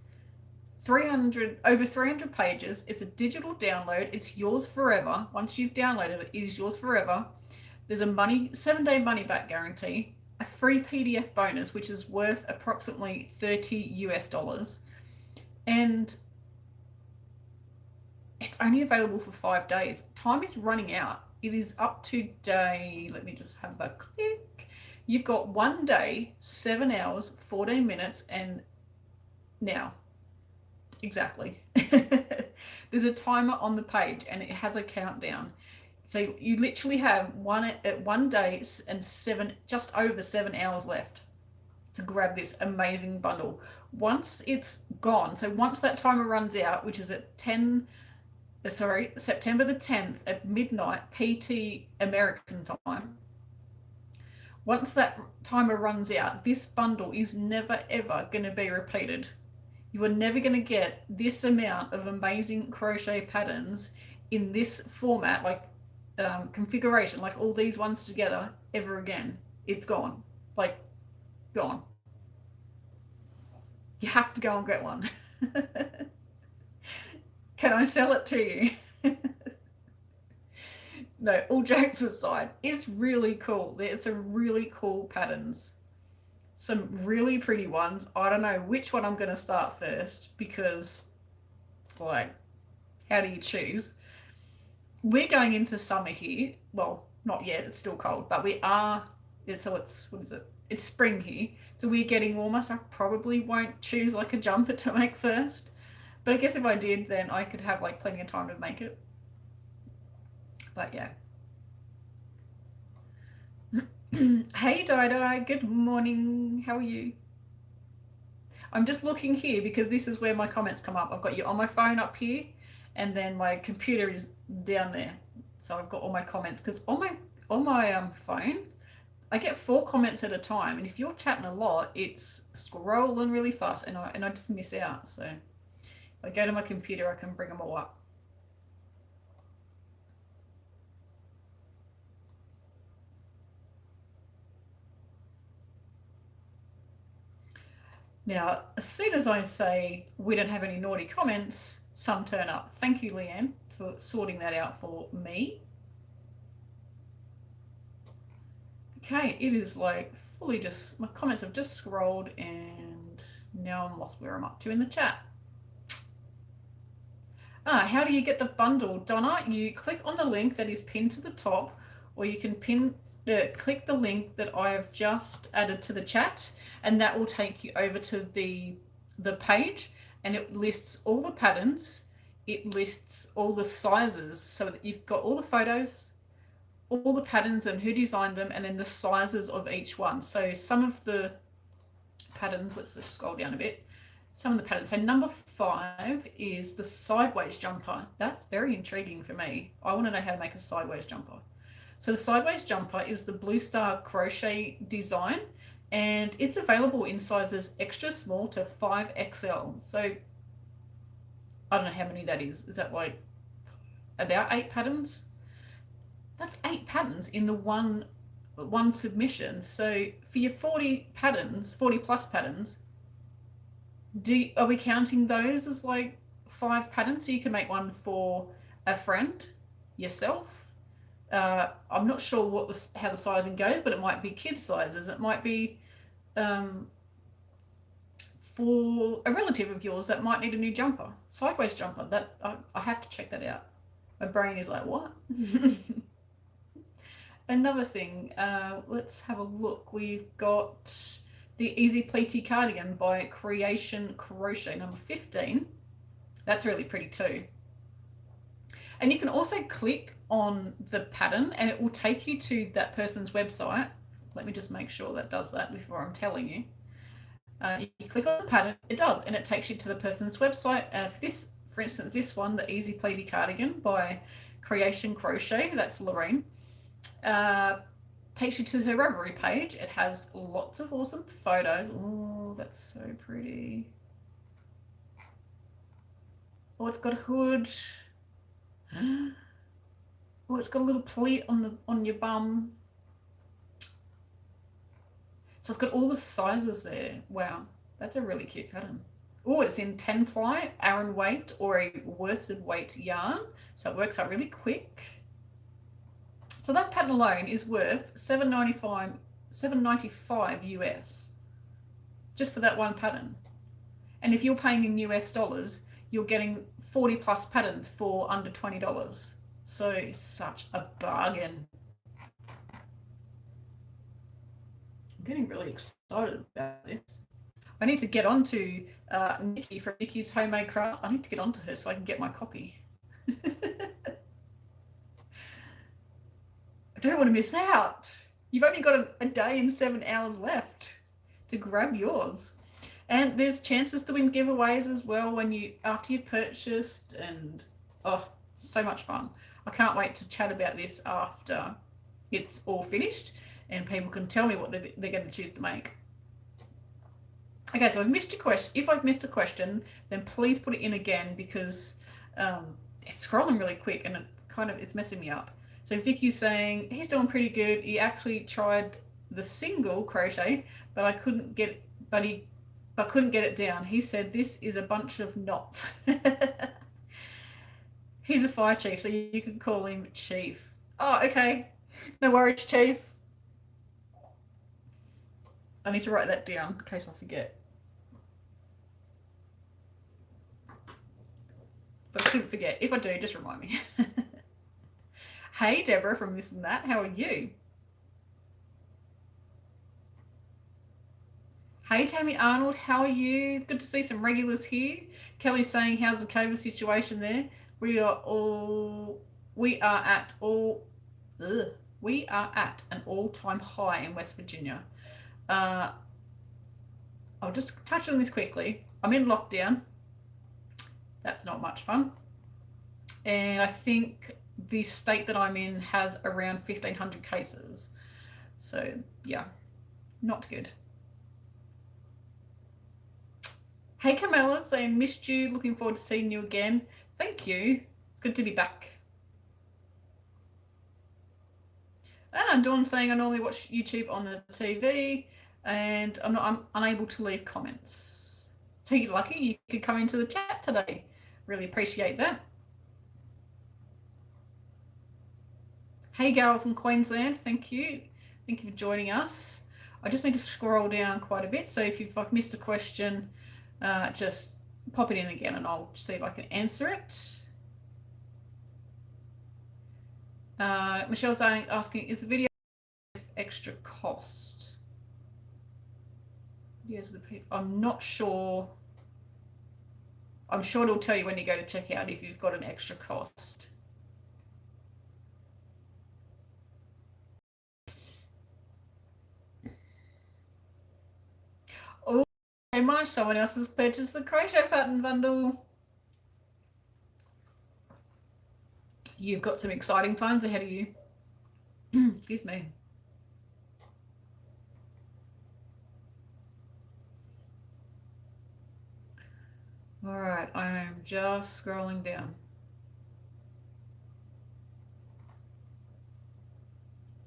300, over 300 pages. It's a digital download. It's yours forever. Once you've downloaded it, it is yours forever. There's a 7-day money back guarantee, a free PDF bonus, which is worth approximately $30 US. And it's only available for 5 days. Time is running out. It is up to day, let me just have a click. You've got 1 day, 7 hours, 14 minutes, and now. Exactly. There's a timer on the page and it has a countdown. So you literally have 1 day and just over 7 hours left to grab this amazing bundle. Once it's gone, so once that timer runs out, which is at September the 10th at midnight PT American time, once that timer runs out, this bundle is never ever going to be repeated. You are never going to get this amount of amazing crochet patterns in this format, like configuration, like all these ones together, ever again. It's gone. Like, gone. You have to go and get one. Can I sell it to you? No, all jokes aside, it's really cool. There's some really cool patterns. Some really pretty ones. I don't know which one I'm going to start first because, like, how do you choose? We're going into summer here. Well, not yet. It's still cold, but we are. So it's, what is it? It's spring here. So we're getting warmer, so I probably won't choose like a jumper to make first. But I guess if I did, then I could have like plenty of time to make it. But yeah. Hey Dida, good morning. How are you? I'm just looking here because this is where my comments come up. I've got you on my phone up here, and then my computer is down there. So I've got all my comments because on my phone, I get 4 comments at a time, and if you're chatting a lot, it's scrolling really fast, and I just miss out. So if I go to my computer, I can bring them all up. Now, as soon as I say we don't have any naughty comments, some turn up. Thank you, Leanne, for sorting that out for me. Okay, it is like fully just, my comments have just scrolled and now I'm lost where I'm up to in the chat. How do you get the bundle? Donna, you click on the link that is pinned to the top, or you can click the link that I have just added to the chat, and that will take you over to the page, and it lists all the patterns, it lists all the sizes, so that you've got all the photos, all the patterns and who designed them, and then the sizes of each one. So some of the patterns, let's just scroll down a bit. Some of the patterns. So number 5 is the sideways jumper. That's very intriguing for me. I want to know how to make a sideways jumper. So the sideways jumper is the Blue Star crochet design, and it's available in sizes extra small to 5XL. So I don't know how many that is. Is that like about 8 patterns? That's 8 patterns in the one submission. So for your 40 patterns, 40 plus patterns, are we counting those as like 5 patterns? So you can make one for a friend, yourself. I'm not sure how the sizing goes, but it might be kids sizes. It might be for a relative of yours that might need a new jumper, sideways jumper. That I have to check that out. My brain is like, what? Another thing, let's have a look. We've got the Easy Pleaty Cardigan by Creation Crochet, number 15. That's really pretty too. And you can also click on the pattern and it will take you to that person's website. Let me just make sure that does that before I'm telling you. You click on the pattern, it does, and it takes you to the person's website. For instance, this one, the Easy Pleaty Cardigan by Creation Crochet, that's Lorraine. Takes you to her Ravelry page. It has lots of awesome photos. Oh, that's so pretty. Oh, it's got a hood. Oh, it's got a little pleat on your bum. So it's got all the sizes there. Wow, that's a really cute pattern. Oh, it's in 10 ply, Aran weight, or a worsted weight yarn. So it works out really quick. So that pattern alone is worth $7.95 US, just for that one pattern. And if you're paying in US dollars, you're getting 40 plus patterns for under $20. So such a bargain. I'm getting really excited about this. I need to get on to Nikki from Nikki's Homemade Crafts. I need to get onto her so I can get my copy. I don't want to miss out. You've only got a day and 7 hours left to grab yours. And there's chances to win giveaways as well when after you've purchased, and oh, so much fun. I can't wait to chat about this after it's all finished and people can tell me what they're going to choose to make. Okay, so I've missed your question. If I've missed a question, then please put it in again, because it's scrolling really quick and it's messing me up. So Vicky's saying he's doing pretty good. He actually tried the single crochet, but I couldn't get couldn't get it down. He said this is a bunch of knots. He's a fire chief, so you can call him Chief. Oh, okay. No worries, Chief. I need to write that down in case I forget. But I shouldn't forget. If I do, just remind me. Hey, Deborah from This and That. How are you? Hey, Tammy Arnold. How are you? It's good to see some regulars here. Kelly's saying, how's the COVID situation there? We are at an all-time high in West Virginia. I'll just touch on this quickly. I'm in lockdown. That's not much fun. And I think the state that I'm in has around 1,500 cases. So yeah, not good. Hey, Camilla saying, missed you. Looking forward to seeing you again. Thank you. It's good to be back. Dawn saying, I normally watch YouTube on the TV and I'm unable to leave comments. So you're lucky you could come into the chat today. Really appreciate that. Hey, Garrel from Queensland. Thank you. Thank you for joining us. I just need to scroll down quite a bit. So if I've missed a question, just pop it in again and I'll see if I can answer it. Michelle's asking, is the video extra cost? Yes, I'm not sure. I'm sure it'll tell you when you go to check out if you've got an extra cost. Oh, so much. Someone else has purchased the crochet pattern bundle. You've got some exciting times ahead of you. Excuse me. All right, I'm just scrolling down.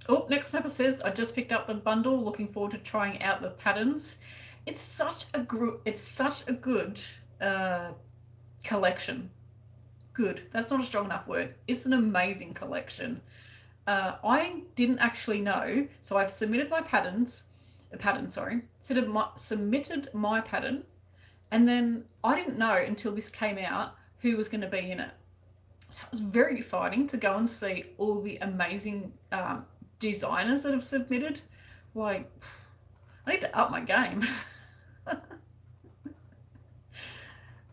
Oh, next step says, I just picked up the bundle. Looking forward to trying out the patterns. It's such a good collection. Good. That's not a strong enough word. It's an amazing collection. I didn't actually know, so I've submitted my submitted my pattern, and then I didn't know until this came out who was going to be in it. So it was very exciting to go and see all the amazing designers that have submitted. Like, I need to up my game.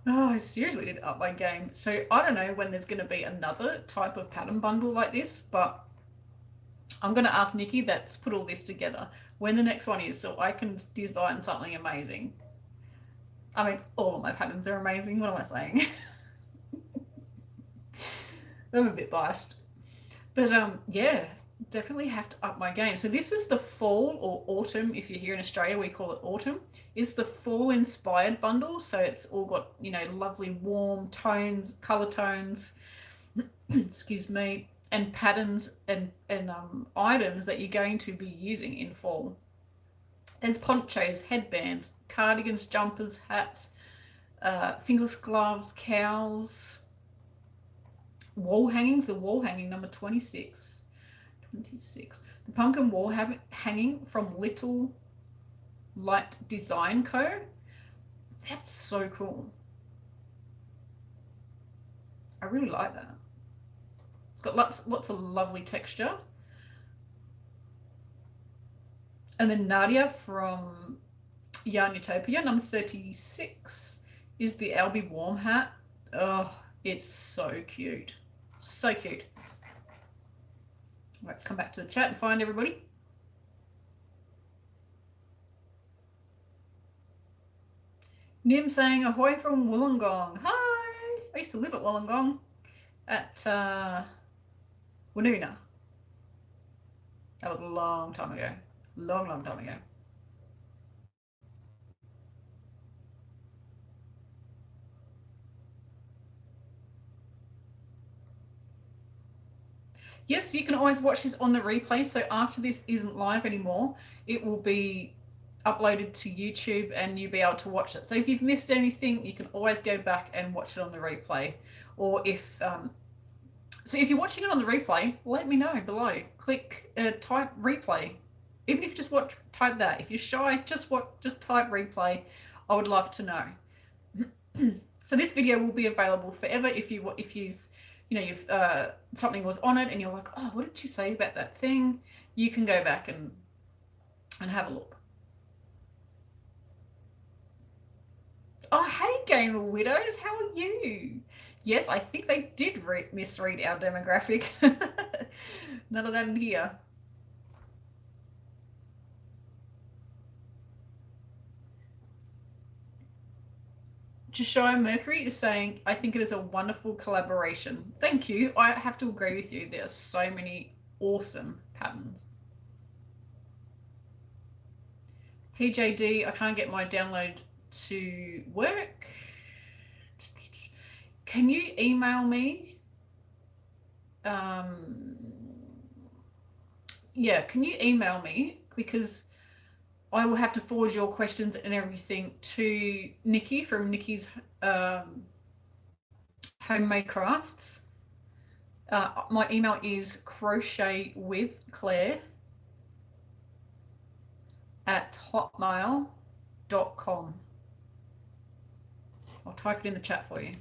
Oh, I seriously need to up my game. So I don't know when there's going to be another type of pattern bundle like this, but I'm going to ask Nikki that's put all this together when the next one is, so I can design something amazing. I mean, all of my patterns are amazing. What am I saying? I'm a bit biased. But yeah, definitely have to up my game. So this is the fall or autumn. If you're here in Australia, we call it autumn. It's the fall inspired bundle. So it's all got, you know, lovely warm tones, color tones, excuse me, and patterns and items that you're going to be using in fall. There's ponchos, headbands, cardigans, jumpers, hats, fingerless gloves, cowls, wall hangings. The wall hanging number 26. 26. The pumpkin wall hanging from Little Light Design Co. That's so cool. I really like that. It's got lots of lovely texture. And then Nadia from Yarn Utopia, number 36, is the Albie Warm hat. Oh, it's so cute. So cute. Let's come back to the chat and find everybody. Nim saying ahoy from Wollongong. Hi! I used to live at Wollongong at Woonona. That was a long time ago. Long time ago. Yes, you can always watch this on the replay. So after this isn't live anymore, it will be uploaded to YouTube and you'll be able to watch it. So if you've missed anything, you can always go back and watch it on the replay. Or if if you're watching it on the replay, let me know below. Click type replay. Even if you just type that. If you're shy, just type replay. I would love to know. So this video will be available forever if you've something was on it and you're like, oh, what did you say about that thing? You can go back and have a look. Oh, hey, Gamer Widows, how are you? Yes, I think they did misread our demographic. None of that in here. Josiah Mercury is saying, I think it is a wonderful collaboration. Thank you. I have to agree with you. There are so many awesome patterns. PJD, I can't get my download to work. Can you email me? Yeah, can you email me? Because I will have to forward your questions and everything to Nikki from Nikki's Homemade Crafts. My email is crochetwithclare@hotmail.com. I'll type it in the chat for you.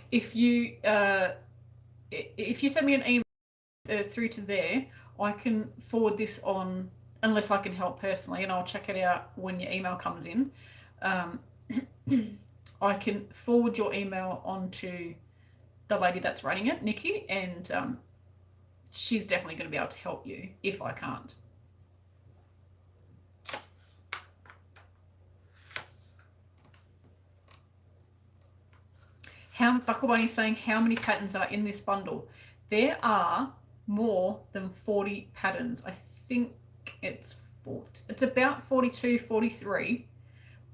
If you send me an email through to there, I can forward this on, unless I can help personally, and I'll check it out when your email comes in. I can forward your email on to the lady that's running it, Nikki, and she's definitely going to be able to help you if I can't. Buckle Bunny saying, how many patterns are in this bundle? There are more than 40 patterns. I think it's about 42, 43.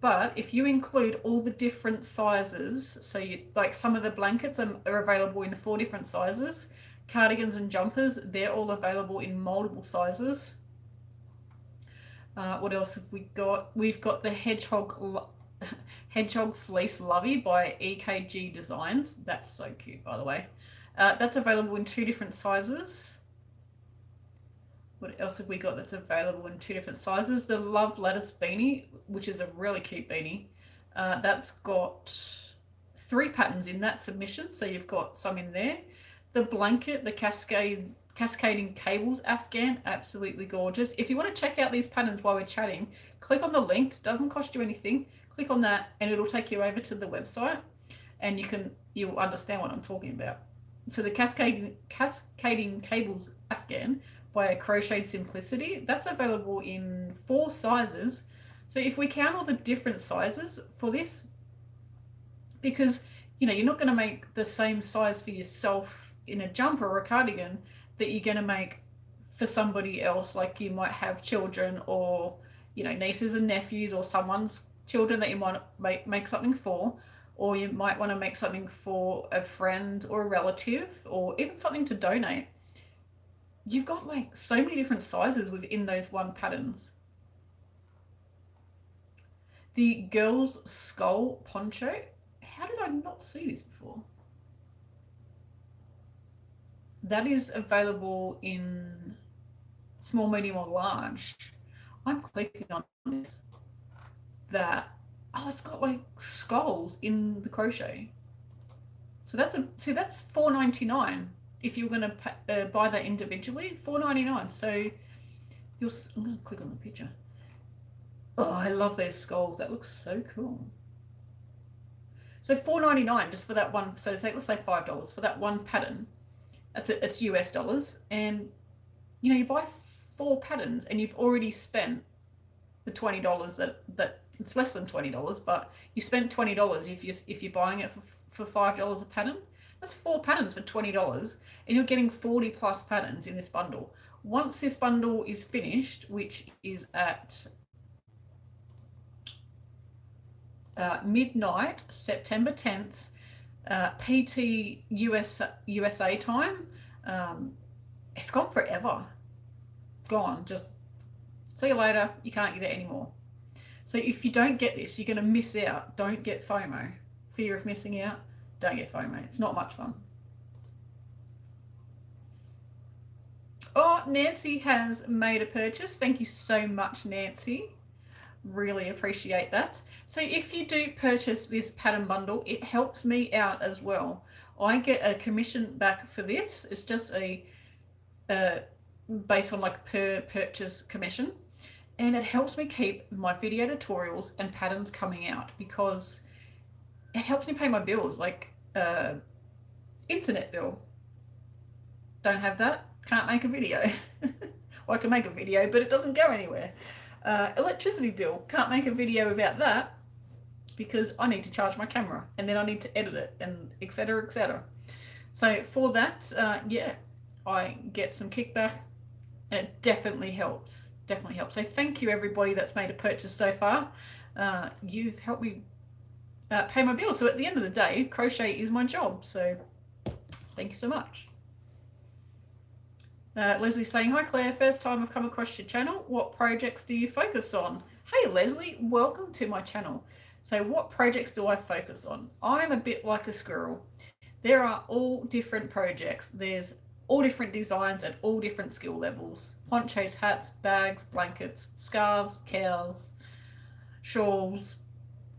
But if you include all the different sizes, so like some of the blankets are available in 4 different sizes. Cardigans and jumpers, they're all available in multiple sizes. What else have we got? We've got the Hedgehog Fleece Lovey by EKG Designs. That's so cute, by the way. That's available in 2 different sizes. What else have we got that's available in 2 different sizes? The Love Lettuce Beanie, which is a really cute beanie. That's got 3 patterns in that submission, so you've got some in there. The blanket, the Cascading Cables Afghan, absolutely gorgeous. If you want to check out these patterns while we're chatting, click on the link. It doesn't cost you anything. Click on that and it'll take you over to the website and you'll understand what I'm talking about. So the Cascading Cables Afghan by Crochet Simplicity, that's available in 4 sizes. So if we count all the different sizes for this, because you're not going to make the same size for yourself in a jumper or a cardigan that you're going to make for somebody else, like you might have children or nieces and nephews or someone's children that you might make something for. or you might want to make something for a friend or a relative, or even something to donate. You've got like so many different sizes within those one patterns. The girl's skull poncho. How did I not see this before? That is available in small, medium, or large. I'm clicking on this. That, oh, it's got like skulls in the crochet. So that's that's $4.99 if you're going to buy that individually. $4.99. So I'm going to click on the picture. Oh, I love those skulls. That looks so cool. So $4.99 just for that one. So let's say $5 for that one pattern. It's US dollars, and you know, you buy 4 patterns and you've already spent the $20 that it's less than $20, but you spent $20 if you're buying it for $5 a pattern. That's 4 patterns for $20, and you're getting 40 plus patterns in this bundle. Once this bundle is finished, which is at midnight, September 10th, PT USA time, it's gone forever. Gone. Just see you later. You can't get it anymore. So if you don't get this, you're going to miss out. Don't get FOMO. Fear of missing out. Don't get FOMO. It's not much fun. Oh, Nancy has made a purchase. Thank you so much, Nancy. Really appreciate that. So if you do purchase this pattern bundle, it helps me out as well. I get a commission back for this. It's just a based on like per purchase commission, and it helps me keep my video tutorials and patterns coming out, because it helps me pay my bills, like internet bill. Don't have that, can't make a video. Well, I can make a video, but it doesn't go anywhere. Electricity bill, can't make a video without that, because I need to charge my camera, and then I need to edit it, and etc, etc. So for that, yeah, I get some kickback, and it definitely helps. Definitely helps. So thank you everybody that's made a purchase so far. You've helped me pay my bills. So at the end of the day, crochet is my job. So thank you so much. Leslie's saying, hi Claire, first time I've come across your channel. What projects do you focus on? Hey Leslie, welcome to my channel. So what projects do I focus on? I'm a bit like a squirrel. There are all different projects. There's all different designs at all different skill levels. Ponchos, hats, bags, blankets, scarves, cows, shawls,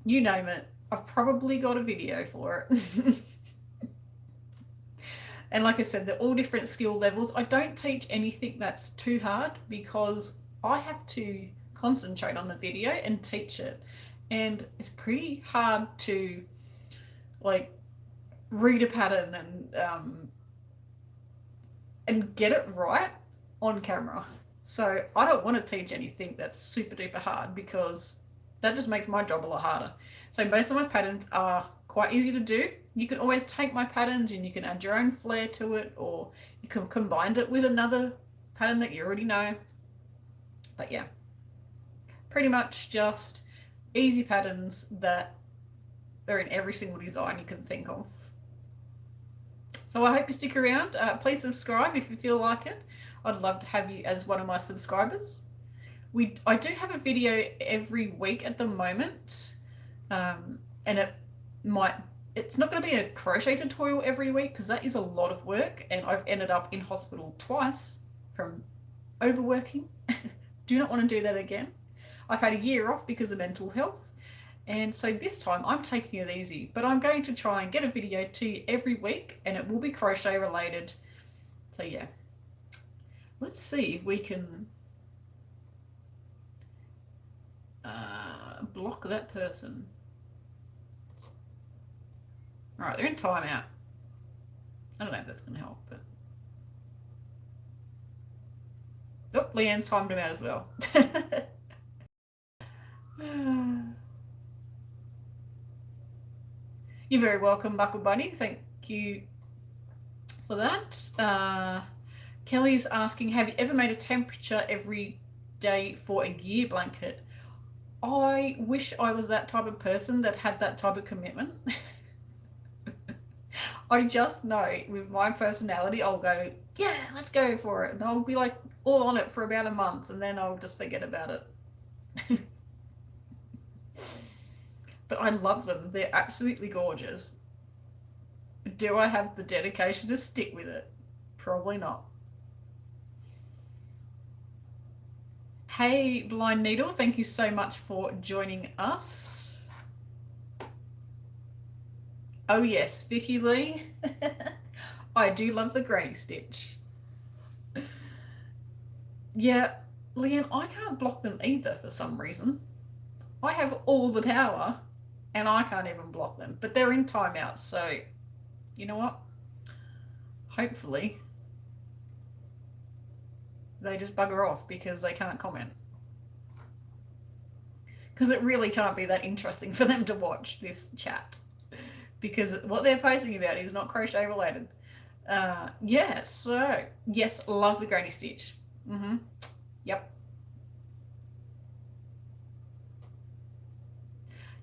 you name it. I've probably got a video for it. And like I said, they're all different skill levels. I don't teach anything that's too hard, because I have to concentrate on the video and teach it. And it's pretty hard to like read a pattern and get it right on camera. So I don't want to teach anything that's super duper hard, because that just makes my job a lot harder. So most of my patterns are quite easy to do. You can always take my patterns and you can add your own flair to it, or you can combine it with another pattern that you already know. But yeah, pretty much just easy patterns that are in every single design you can think of. So I hope you stick around. Please subscribe if you feel like it. I'd love to have you as one of my subscribers. I do have a video every week at the moment, and it's not going to be a crochet tutorial every week, because that is a lot of work, and I've ended up in hospital twice from overworking. Do not want to do that again. I've had a year off because of mental health, and so this time I'm taking it easy, but I'm going to try and get a video to you every week, and it will be crochet related. So yeah, let's see if we can block that person. All right, they're in timeout. I don't know if that's going to help, but oh, Leanne's timed him out as well. You're very welcome, Buckle Bunny. Thank you for that. Kelly's asking, have you ever made a temperature every day for a gear blanket? I wish I was that type of person that had that type of commitment. I just know with my personality, I'll go, yeah, let's go for it. And I'll be like all on it for about a month and then I'll just forget about it. But I love them. They're absolutely gorgeous. Do I have the dedication to stick with it? Probably not. Hey, Blind Needle, thank you so much for joining us. Oh yes, Vicky Lee. I do love the granny stitch. Yeah, Leanne, I can't block them either for some reason. I have all the power and I can't even block them, but they're in timeout, so you know what? Hopefully they just bugger off because they can't comment. Because it really can't be that interesting for them to watch this chat. Because what they're posting about is not crochet related. Yeah, so, yes, love the granny stitch. Yep.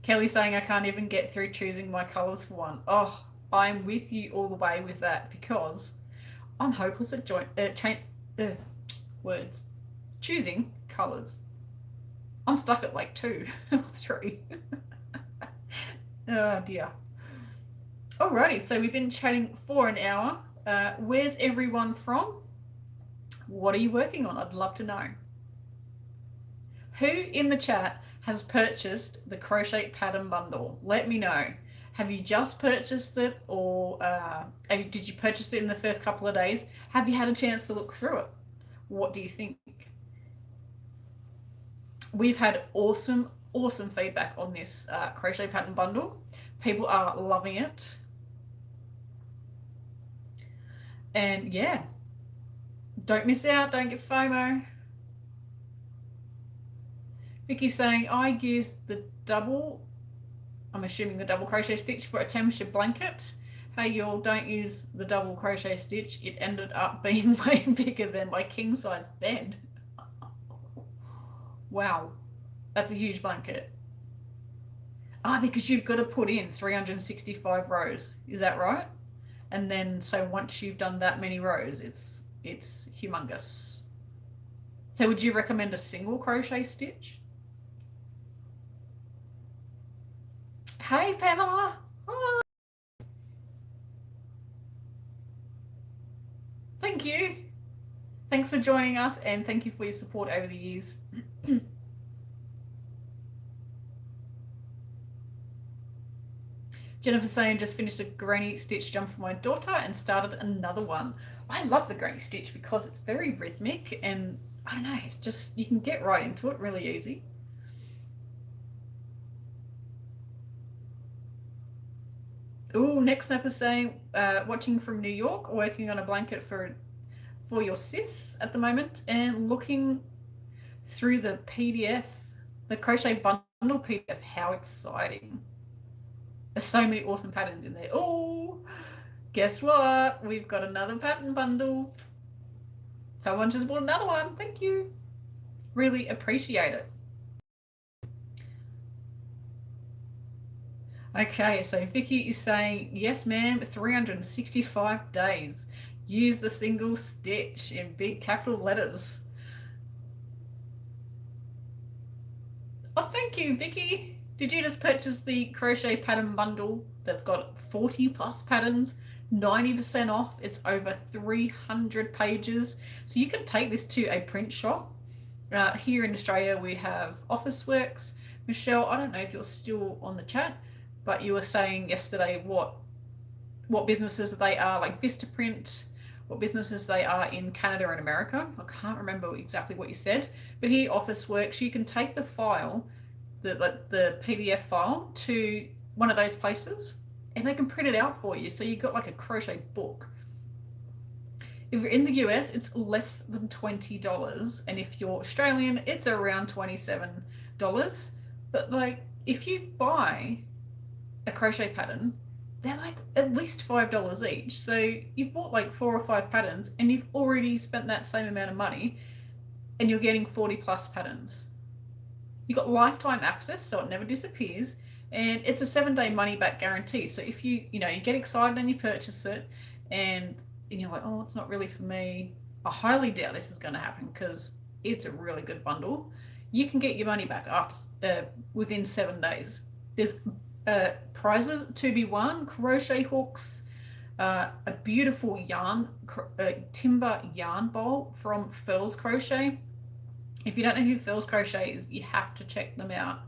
Kelly's saying I can't even get through choosing my colours for one. Oh, I'm with you all the way with that because I'm hopeless at words. Choosing colours. I'm stuck at like 2 or 3. Oh dear. Alrighty, so we've been chatting for an hour. Where's everyone from? What are you working on? I'd love to know. Who in the chat has purchased the crochet pattern bundle? Let me know. Have you just purchased it or did you purchase it in the first couple of days? Have you had a chance to look through it? What do you think? We've had awesome feedback on this crochet pattern bundle. People are loving it. And yeah, don't miss out, don't get FOMO. Vicky's saying, I used the double, I'm assuming the double crochet stitch for a temperature blanket. Hey y'all, don't use the double crochet stitch. It ended up being way bigger than my king size bed. Wow, that's a huge blanket. Because you've got to put in 365 rows, is that right? And then, so once you've done that many rows, it's humongous. So would you recommend a single crochet stitch? Hey, Pamela. Hi. Thank you. Thanks for joining us and thank you for your support over the years. Jennifer saying, just finished a granny stitch jump for my daughter and started another one. I love the granny stitch because it's very rhythmic and I don't know, it's just, you can get right into it really easy. Ooh, next snapper saying, watching from New York, working on a blanket for your sis at the moment and looking through the PDF, the crochet bundle PDF. How exciting. There's so many awesome patterns in there. Oh, guess what? We've got another pattern bundle. Someone just bought another one. Thank you. Really appreciate it. Okay, so Vicky is saying, yes, ma'am, 365 days. Use the single stitch in big capital letters. Oh, thank you, Vicky. Did you just purchase the crochet pattern bundle that's got 40 plus patterns, 90% off? It's over 300 pages. So you can take this to a print shop. Here in Australia, we have Officeworks. Michelle, I don't know if you're still on the chat, but you were saying yesterday what businesses they are, like Vistaprint, what businesses they are in Canada and America. I can't remember exactly what you said, but here Officeworks, you can take the file, the PDF file to one of those places and they can print it out for you. So you've got like a crochet book. If you're in the US, it's less than $20. And if you're Australian, it's around $27. But like, if you buy a crochet pattern, they're like at least $5 each. So you've bought like 4 or 5 patterns and you've already spent that same amount of money and you're getting 40 plus patterns. You've got lifetime access, so it never disappears, and it's a 7-day money back guarantee. So if you get excited and you purchase it, and you're like, oh, it's not really for me, I highly doubt this is going to happen because it's a really good bundle. You can get your money back after within 7 days. There's prizes to be won, crochet hooks, a beautiful yarn, timber yarn bowl from Furls Crochet. If you don't know who Furls Crochet is, you have to check them out.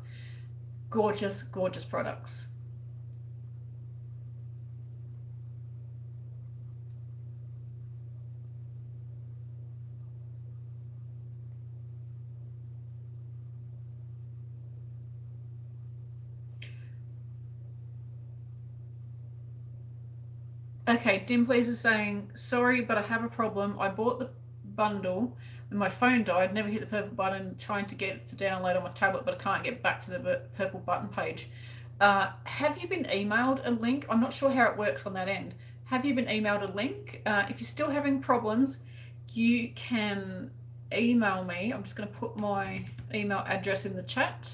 Gorgeous, gorgeous products. Okay, Dim Please is saying, sorry, but I have a problem. I bought the bundle and my phone died. Never hit the purple button trying to get it to download on my tablet, but I can't get back to the purple button page. Have you been emailed a link? I'm not sure how it works on that end. Have you been emailed a link? If you're still having problems, you can email me. I'm just going to put my email address in the chat.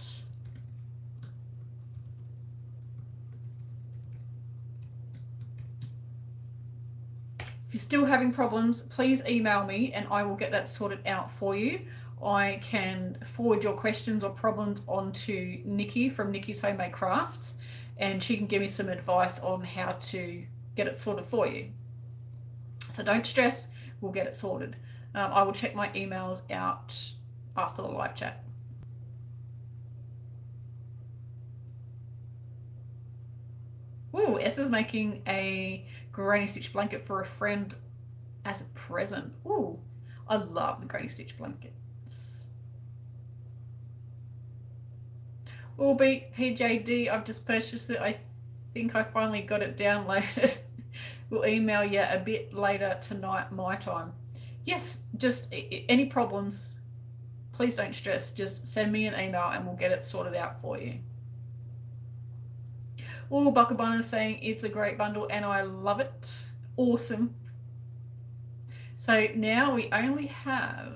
If you're still having problems, please email me and I will get that sorted out for you. I can forward your questions or problems onto Nikki from Nikki's Homemade Crafts, and she can give me some advice on how to get it sorted for you. So don't stress, we'll get it sorted. I will check my emails out after the live chat. Ooh, S is making a granny stitch blanket for a friend as a present. Ooh, I love the granny stitch blankets. Oh, PJD, I've just purchased it. I think I finally got it downloaded. We'll email you a bit later tonight, my time. Yes, just any problems, please don't stress. Just send me an email and we'll get it sorted out for you. Oh, Buckabun is saying it's a great bundle and I love it. Awesome. So now we only have,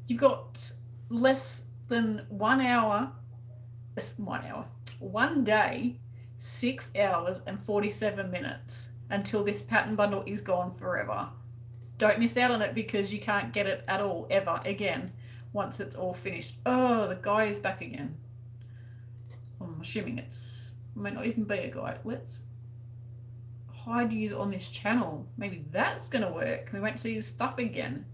you've got less than 1 hour, 1 day, 6 hours and 47 minutes until this pattern bundle is gone forever. Don't miss out on it because you can't get it at all, ever, again, once it's all finished. Oh, the guy is back again. I'm assuming it may not even be a guide. Let's hide user on this channel. Maybe that's going to work. We won't see his stuff again.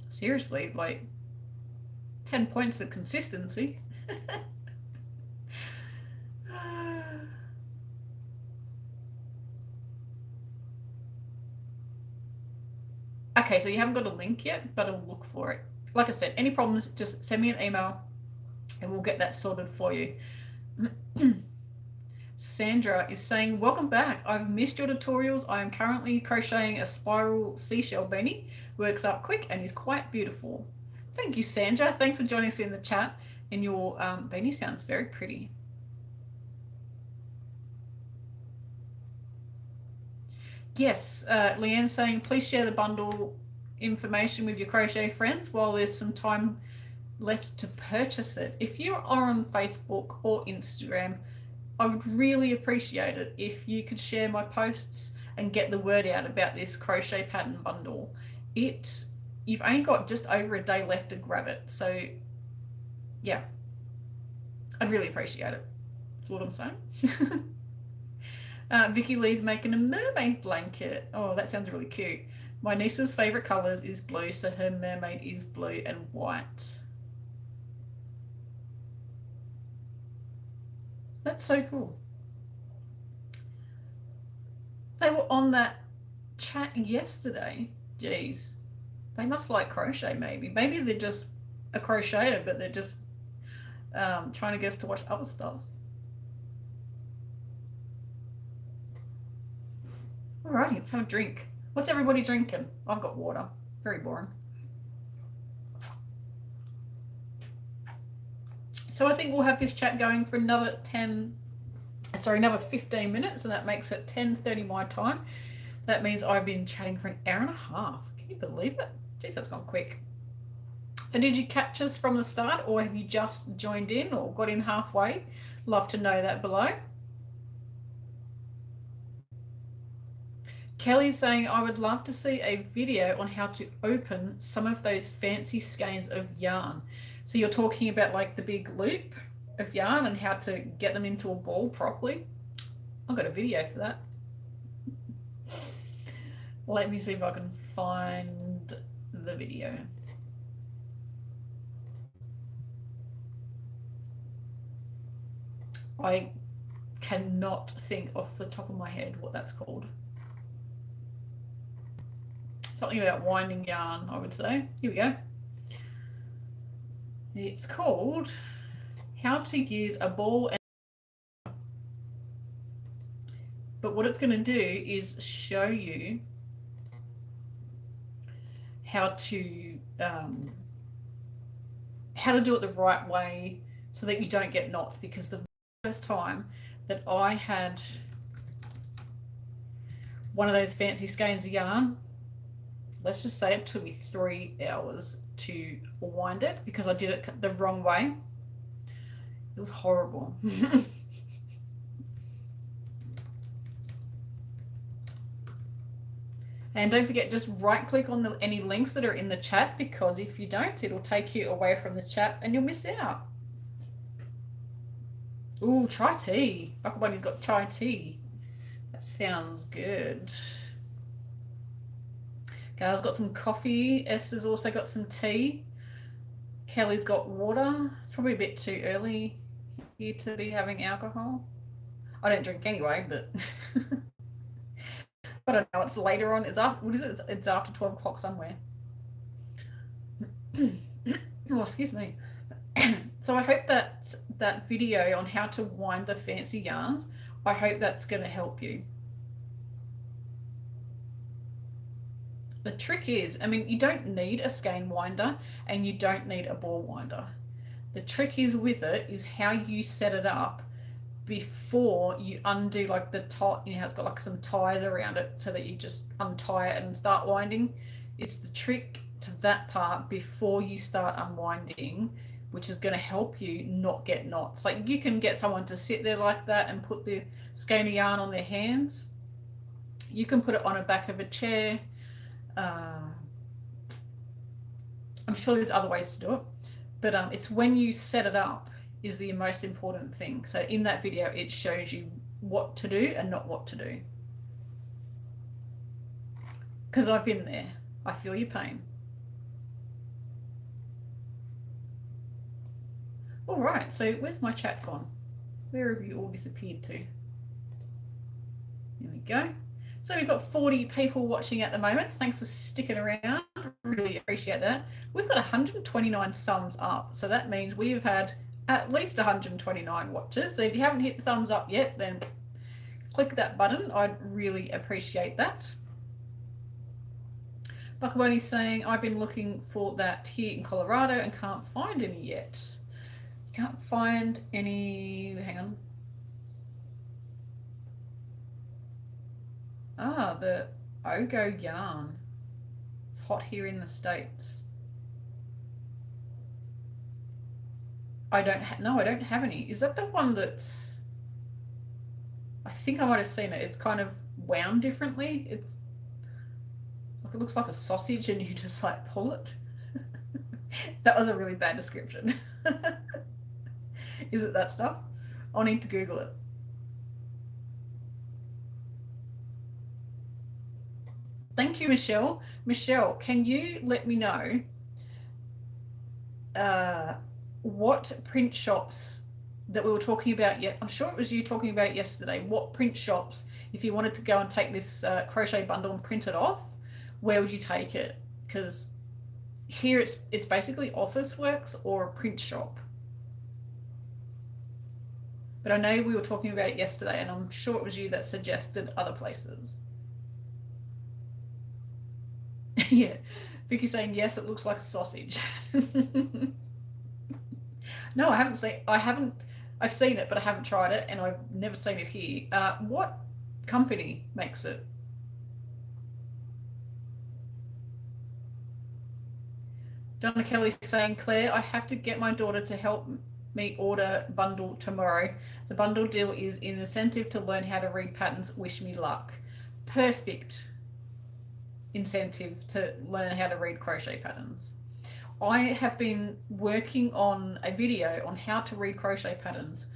Seriously, like 10 points for consistency. Okay, so you haven't got a link yet, but I'll look for it. Like I said, any problems, just send me an email and we'll get that sorted for you. Sandra is saying, welcome back. I've missed your tutorials. I am currently crocheting a spiral seashell beanie. Works up quick and is quite beautiful. Thank you, Sandra. Thanks for joining us in the chat. And your beanie sounds very pretty. Yes, Leanne's saying, please share the bundle information with your crochet friends while there's some time left to purchase it. If you are on Facebook or Instagram, I would really appreciate it if you could share my posts and get the word out about this crochet pattern bundle. You've only got just over a day left to grab it, so yeah, I'd really appreciate it. That's what I'm saying. Vicky Lee's making a mermaid blanket. Oh, that sounds really cute. My niece's favorite colors is blue, so her mermaid is blue and white. That's so cool. They were on that chat yesterday. Jeez. They must like crochet, maybe. Maybe they're just a crocheter, but they're just trying to get us to watch other stuff. Alrighty, let's have a drink. What's everybody drinking? I've got water. Very boring. So I think we'll have this chat going for another 15 minutes, and that makes it 10:30 my time. That means I've been chatting for an hour and a half. Can you believe it? Jeez, that's gone quick. And did you catch us from the start, or have you just joined in or got in halfway? Love to know that below. Kelly's saying, I would love to see a video on how to open some of those fancy skeins of yarn. So you're talking about like the big loop of yarn and how to get them into a ball properly. I've got a video for that. Let me see if I can find the video. I cannot think off the top of my head what that's called. Something about winding yarn, I would say. Here we go. It's called How to Use a Ball and... But what it's going to do is show you how to do it the right way so that you don't get knots, because the first time that I had one of those fancy skeins of yarn, let's just say it took me 3 hours to wind it because I did it the wrong way. It was horrible. And don't forget, just right click on any links that are in the chat, because if you don't, it'll take you away from the chat and you'll miss out. Ooh, chai tea. Buckle Bunny's got chai tea. That sounds good. Gail's got some coffee. Esther's also got some tea. Kelly's got water. It's probably a bit too early here to be having alcohol. I don't drink anyway, but I don't know. It's later on. It's after, what is it? It's after 12 o'clock somewhere. Oh, excuse me. So I hope that video on how to wind the fancy yarns, I hope that's going to help you. The trick is, I mean, you don't need a skein winder and you don't need a ball winder. The trick is with it is how you set it up before you undo like the tie. You know, it's got like some ties around it so that you just untie it and start winding. It's the trick to that part before you start unwinding, which is going to help you not get knots. Like, you can get someone to sit there like that and put the skein of yarn on their hands. You can put it on the back of a chair. I'm sure there's other ways to do it, but it's when you set it up is the most important thing. So in that video, it shows you what to do and not what to do. Because I've been there. I feel your pain. All right, so where's my chat gone? Where have you all disappeared to? Here we go. So we've got 40 people watching at the moment. Thanks for sticking around. Really appreciate that. We've got 129 thumbs up. So that means we've had at least 129 watches. So if you haven't hit the thumbs up yet, then click that button. I'd really appreciate that. Buckaboney's saying, I've been looking for that here in Colorado and can't find any yet. Can't find any, hang on. Ah, the Ogo yarn. It's hot here in the States. I don't have any. Is that the one that's, I think I might have seen it. It's kind of wound differently. It's like, it looks like a sausage and you just like pull it. That was a really bad description. Is it that stuff? I'll need to Google it. Thank you, Michelle. Michelle, can you let me know what print shops that we were talking about yet? I'm sure it was you talking about it yesterday. What print shops, if you wanted to go and take this crochet bundle and print it off, where would you take it? Because here it's basically Officeworks or a print shop. But I know we were talking about it yesterday, and I'm sure it was you that suggested other places. Yeah, Vicky's saying yes, it looks like a sausage. No, I haven't seen. I've seen it, but I haven't tried it, and I've never seen it here. What company makes it? Donna Kelly saying, Claire, I have to get my daughter to help me order bundle tomorrow. The bundle deal is an incentive to learn how to read patterns. Wish me luck. Perfect incentive to learn how to read crochet patterns. I have been working on a video on how to read crochet patterns.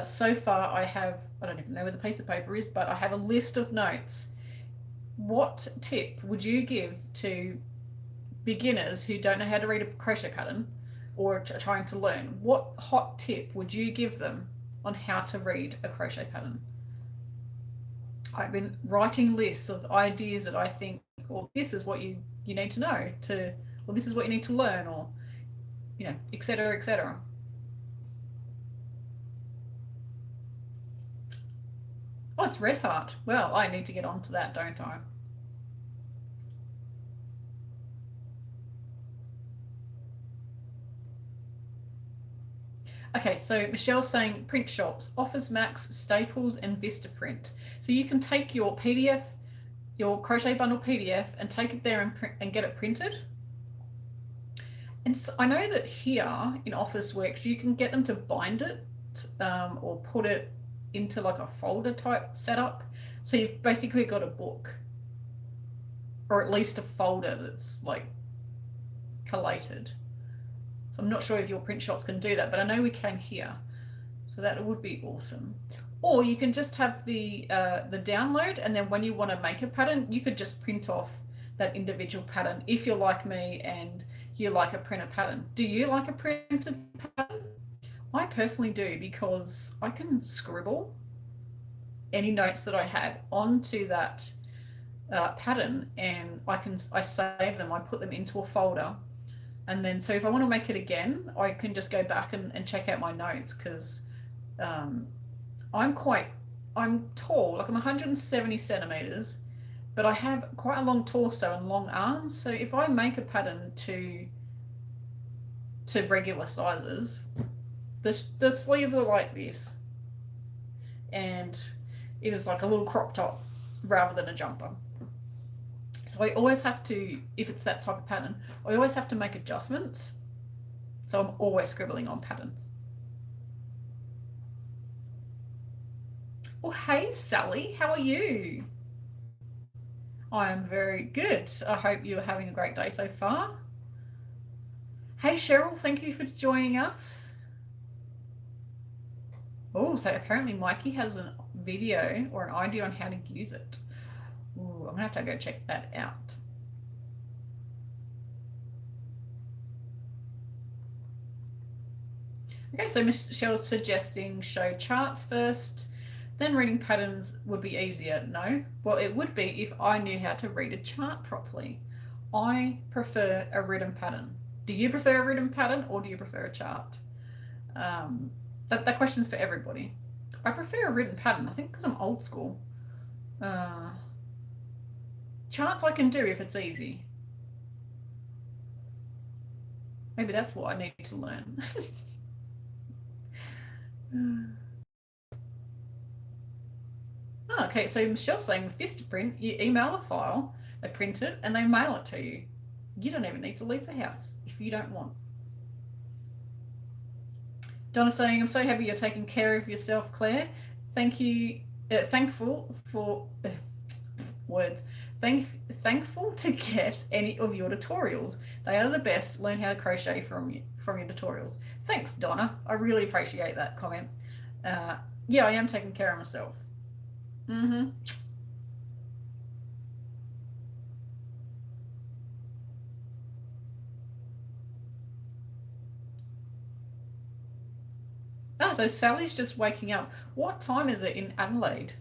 So far I don't even know where the piece of paper is, but I have a list of notes. What tip would you give to beginners who don't know how to read a crochet pattern or trying to learn? What hot tip would you give them on how to read a crochet pattern? I've been writing lists of ideas that I think, well, this is what you need to know to, or this is what you need to learn, or, you know, etc., etc. Oh, it's Red Heart. Well, I need to get onto that, don't I? Okay, so Michelle's saying print shops, Office Max, Staples, and Vistaprint. So you can take your PDF, your crochet bundle PDF, and take it there and get it printed. And so I know that here in Officeworks, you can get them to bind it or put it into like a folder type setup. So you've basically got a book, or at least a folder that's like collated. So I'm not sure if your print shops can do that, but I know we can here. So that would be awesome. Or you can just have the download, and then when you want to make a pattern, you could just print off that individual pattern if you're like me and you like a printed pattern. Do you like a printed pattern? I personally do, because I can scribble any notes that I have onto that pattern, and I save them, I put them into a folder. And then, so if I want to make it again, I can just go back and check out my notes, because I'm tall, like I'm 170 centimeters, but I have quite a long torso and long arms. So if I make a pattern to regular sizes, the sleeves are like this, and it is like a little crop top rather than a jumper. So I always have to, if it's that type of pattern, I always have to make adjustments. So I'm always scribbling on patterns. Oh, hey, Sally, how are you? I am very good. I hope you're having a great day so far. Hey, Cheryl, thank you for joining us. Oh, so apparently Mikey has a video or an idea on how to use it. Ooh, I'm gonna have to go check that out. Okay, so Michelle's suggesting show charts first, then reading patterns would be easier. No, well, it would be if I knew how to read a chart properly. I prefer a written pattern. Do you prefer a written pattern, or do you prefer a chart? That question's for everybody. I prefer a written pattern, I think, because I'm old school. Charts I can do if it's easy. Maybe that's what I need to learn. Oh, okay, so Michelle's saying with Vistaprint, you email a file, they print it, and they mail it to you. You don't even need to leave the house if you don't want. Donna's saying, I'm so happy you're taking care of yourself, Claire. Thank you. Thankful for words. Thankful to get any of your tutorials. They are the best. Learn how to crochet from your tutorials. Thanks, Donna. I really appreciate that comment. Yeah, I am taking care of myself. So Sally's just waking up. What time is it in Adelaide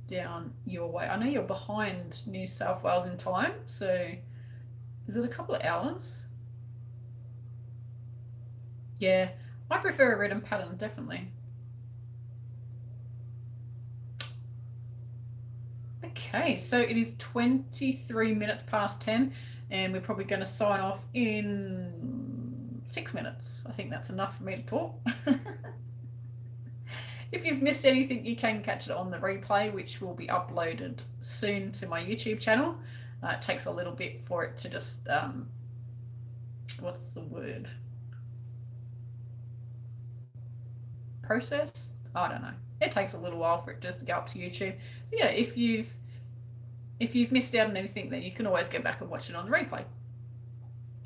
down your way? I know you're behind New South Wales in time, so is it a couple of hours? Yeah, I prefer a written pattern, definitely. Okay, so it is 23 minutes past 10, and we're probably going to sign off in 6 minutes. I think that's enough for me to talk. If you've missed anything, you can catch it on the replay, which will be uploaded soon to my YouTube channel. It takes a little bit for it to just what's the word? Process? I don't know. It takes a little while for it just to go up to YouTube. But yeah, if you've missed out on anything, then you can always go back and watch it on the replay.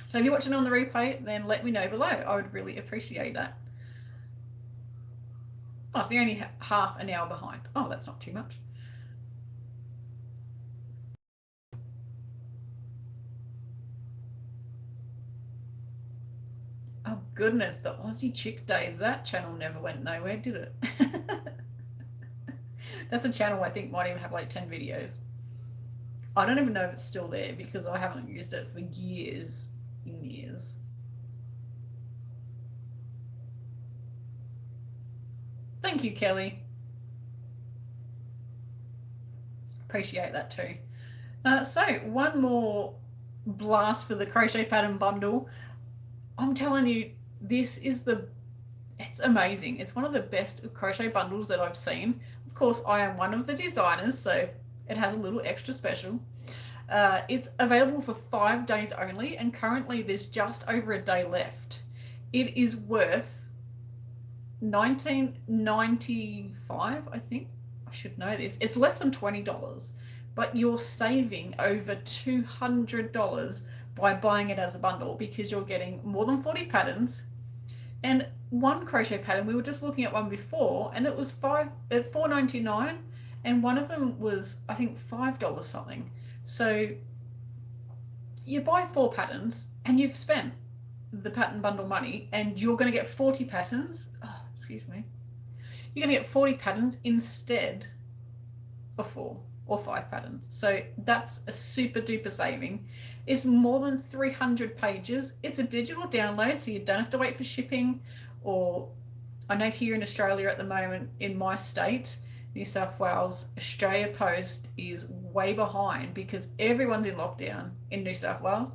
So if you're watching on the replay, then let me know below. I would really appreciate that. Oh, so you're only half an hour behind. Oh, that's not too much. Oh goodness, the Aussie Chick Days. That channel never went nowhere, did it? That's a channel I think might even have like 10 videos. I don't even know if it's still there because I haven't used it for years and years. Thank you, Kelly. Appreciate that too. So one more blast for the crochet pattern bundle. I'm telling you, this is it's amazing. It's one of the best crochet bundles that I've seen. Of course, I am one of the designers, so it has a little extra special. It's available for 5 days only, and currently there's just over a day left. It is worth $19.95, I think. I should know this. It's less than $20, but you're saving over $200 by buying it as a bundle because you're getting more than 40 patterns. And one crochet pattern, we were just looking at one before, and it was $4.99, and one of them was, I think, $5 something. So you buy 4 patterns and you've spent the pattern bundle money, and you're going to get 40 patterns. Oh, excuse me. You're going to get 40 patterns instead of 4 or 5 patterns. So that's a super duper saving. It's more than 300 pages. It's a digital download, so you don't have to wait for shipping. Or I know here in Australia at the moment, in my state, New South Wales, Australia Post is way behind because everyone's in lockdown in New South Wales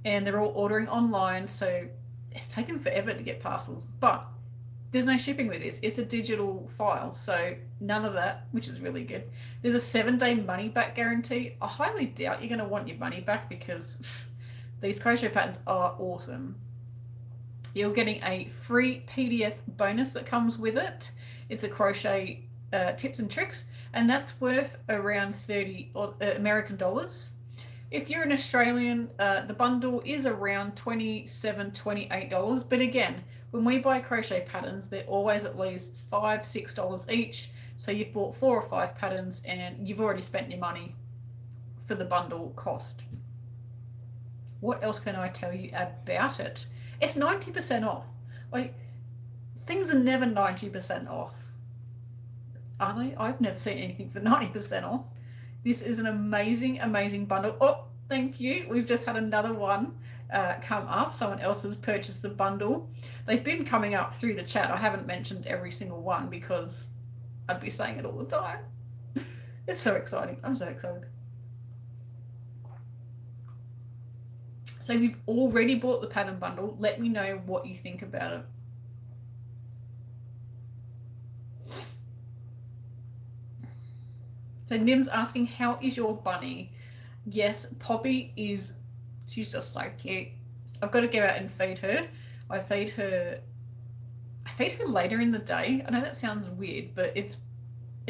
and they're all ordering online. So it's taken forever to get parcels, but there's no shipping with this. It's a digital file, so none of that, which is really good. There's a 7-day money back guarantee. I highly doubt you're going to want your money back because these crochet patterns are awesome. You're getting a free PDF bonus that comes with it. It's a crochet tips and tricks, and that's worth around 30 American dollars. If you're an Australian, the bundle is around $27, $28, but again, when we buy crochet patterns, they're always at least $5, $6 each. So you've bought 4 or 5 patterns and you've already spent your money for the bundle cost. What else can I tell you about it? It's 90% off. Like, things are never 90% off. Are they? I've never seen anything for 90% off. This is an amazing, amazing bundle. Oh, thank you. We've just had another one come up. Someone else has purchased the bundle. They've been coming up through the chat. I haven't mentioned every single one because I'd be saying it all the time. It's so exciting. I'm so excited. So if you've already bought the pattern bundle, let me know what you think about it. So Nim's asking, how is your bunny? Yes, Poppy is, she's just so cute. I've got to go out and feed her. I feed her later in the day. I know that sounds weird, but it's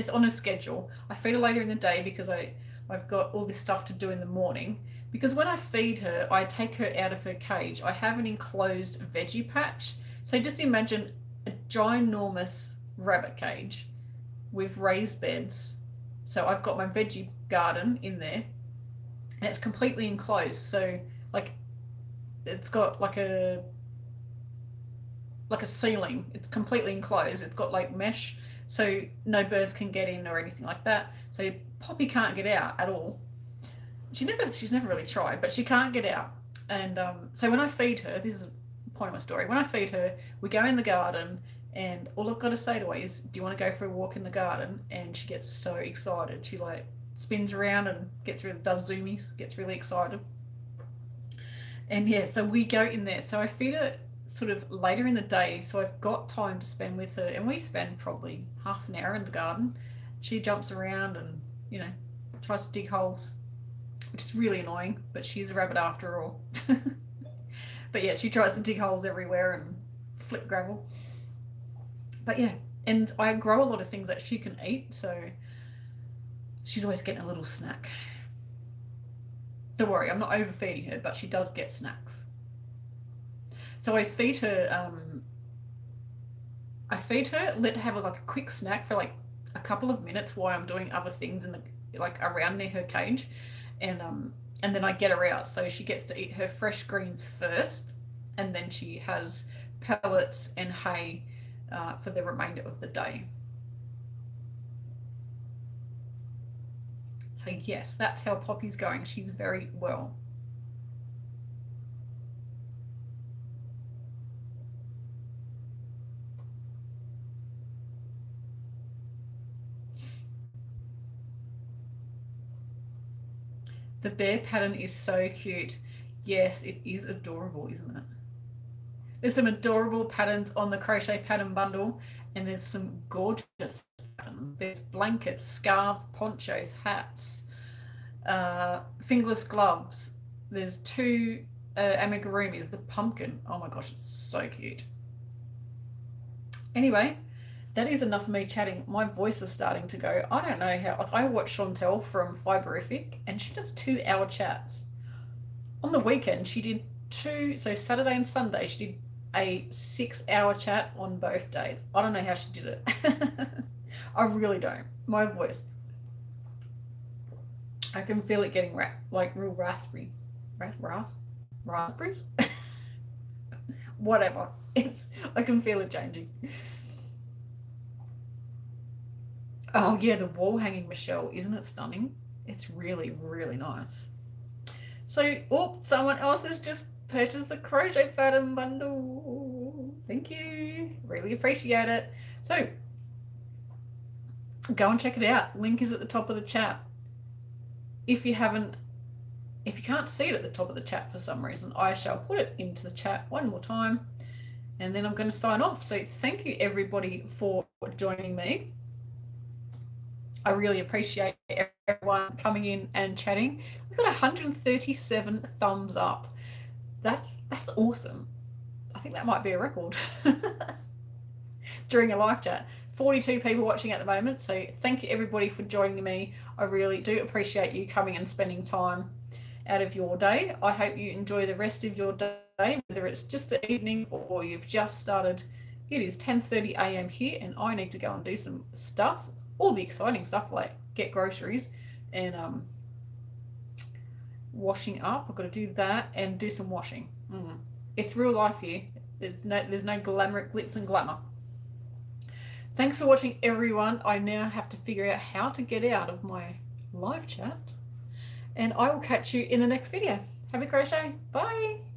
on a schedule. I feed her later in the day because I've got all this stuff to do in the morning. Because when I feed her, I take her out of her cage. I have an enclosed veggie patch. So just imagine a ginormous rabbit cage with raised beds. So I've got my veggie garden in there and it's completely enclosed. So like it's got like a ceiling. It's completely enclosed. It's got like mesh, so no birds can get in or anything like that. So Poppy can't get out at all. She's never really tried, but she can't get out. And so when I feed her, this is the point of my story. When I feed her, we go in the garden, and all I've got to say to her is, "Do you want to go for a walk in the garden?" And she gets so excited. She like spins around and does zoomies, gets really excited. And yeah, so we go in there. So I feed her sort of later in the day, so I've got time to spend with her, and we spend probably half an hour in the garden. She jumps around and, you know, tries to dig holes, which is really annoying, but she's a rabbit after all. But yeah, she tries to dig holes everywhere and flip gravel. But yeah, and I grow a lot of things that she can eat, so she's always getting a little snack. Don't worry, I'm not overfeeding her, but she does get snacks. So I feed her, let her have like a quick snack for like a couple of minutes while I'm doing other things in the, like around near her cage, and then I get her out. So she gets to eat her fresh greens first, and then she has pellets and hay for the remainder of the day. So yes, that's how Poppy's going. She's very well. The bear pattern is so cute. Yes, it is adorable, isn't it? There's some adorable patterns on the crochet pattern bundle, and there's some gorgeous patterns. There's blankets, scarves, ponchos, hats, fingerless gloves. There's 2 amigurumis, the pumpkin. Oh my gosh, it's so cute. Anyway, that is enough of me chatting. My voice is starting to go. I don't know how. Like, I watch Chantel from Fiberific, and she does 2-hour chats. On the weekend, she did 2. So Saturday and Sunday, she did a 6-hour chat on both days. I don't know how she did it. I really don't. My voice, I can feel it getting like real raspberry, raspberries. Whatever. I can feel it changing. Oh yeah, the wall hanging, Michelle, isn't it stunning? It's really, really nice. So, someone else has just purchased the crochet pattern bundle. Thank you. Really appreciate it. So, go and check it out. Link is at the top of the chat. If you can't see it at the top of the chat for some reason, I shall put it into the chat one more time, and then I'm going to sign off. So thank you everybody for joining me. I really appreciate everyone coming in and chatting. We've got 137 thumbs up. That's awesome. I think that might be a record during a live chat. 42 people watching at the moment, so thank you everybody for joining me. I really do appreciate you coming and spending time out of your day. I hope you enjoy the rest of your day, whether it's just the evening or you've just started. It is 10:30 a.m. here, and I need to go and do some stuff, all the exciting stuff like get groceries and washing up. I've got to do that and do some washing. It's real life here. There's no glamour, glitz and glamour. Thanks for watching, everyone. I now have to figure out how to get out of my live chat, and I will catch you in the next video. Happy crochet. Bye.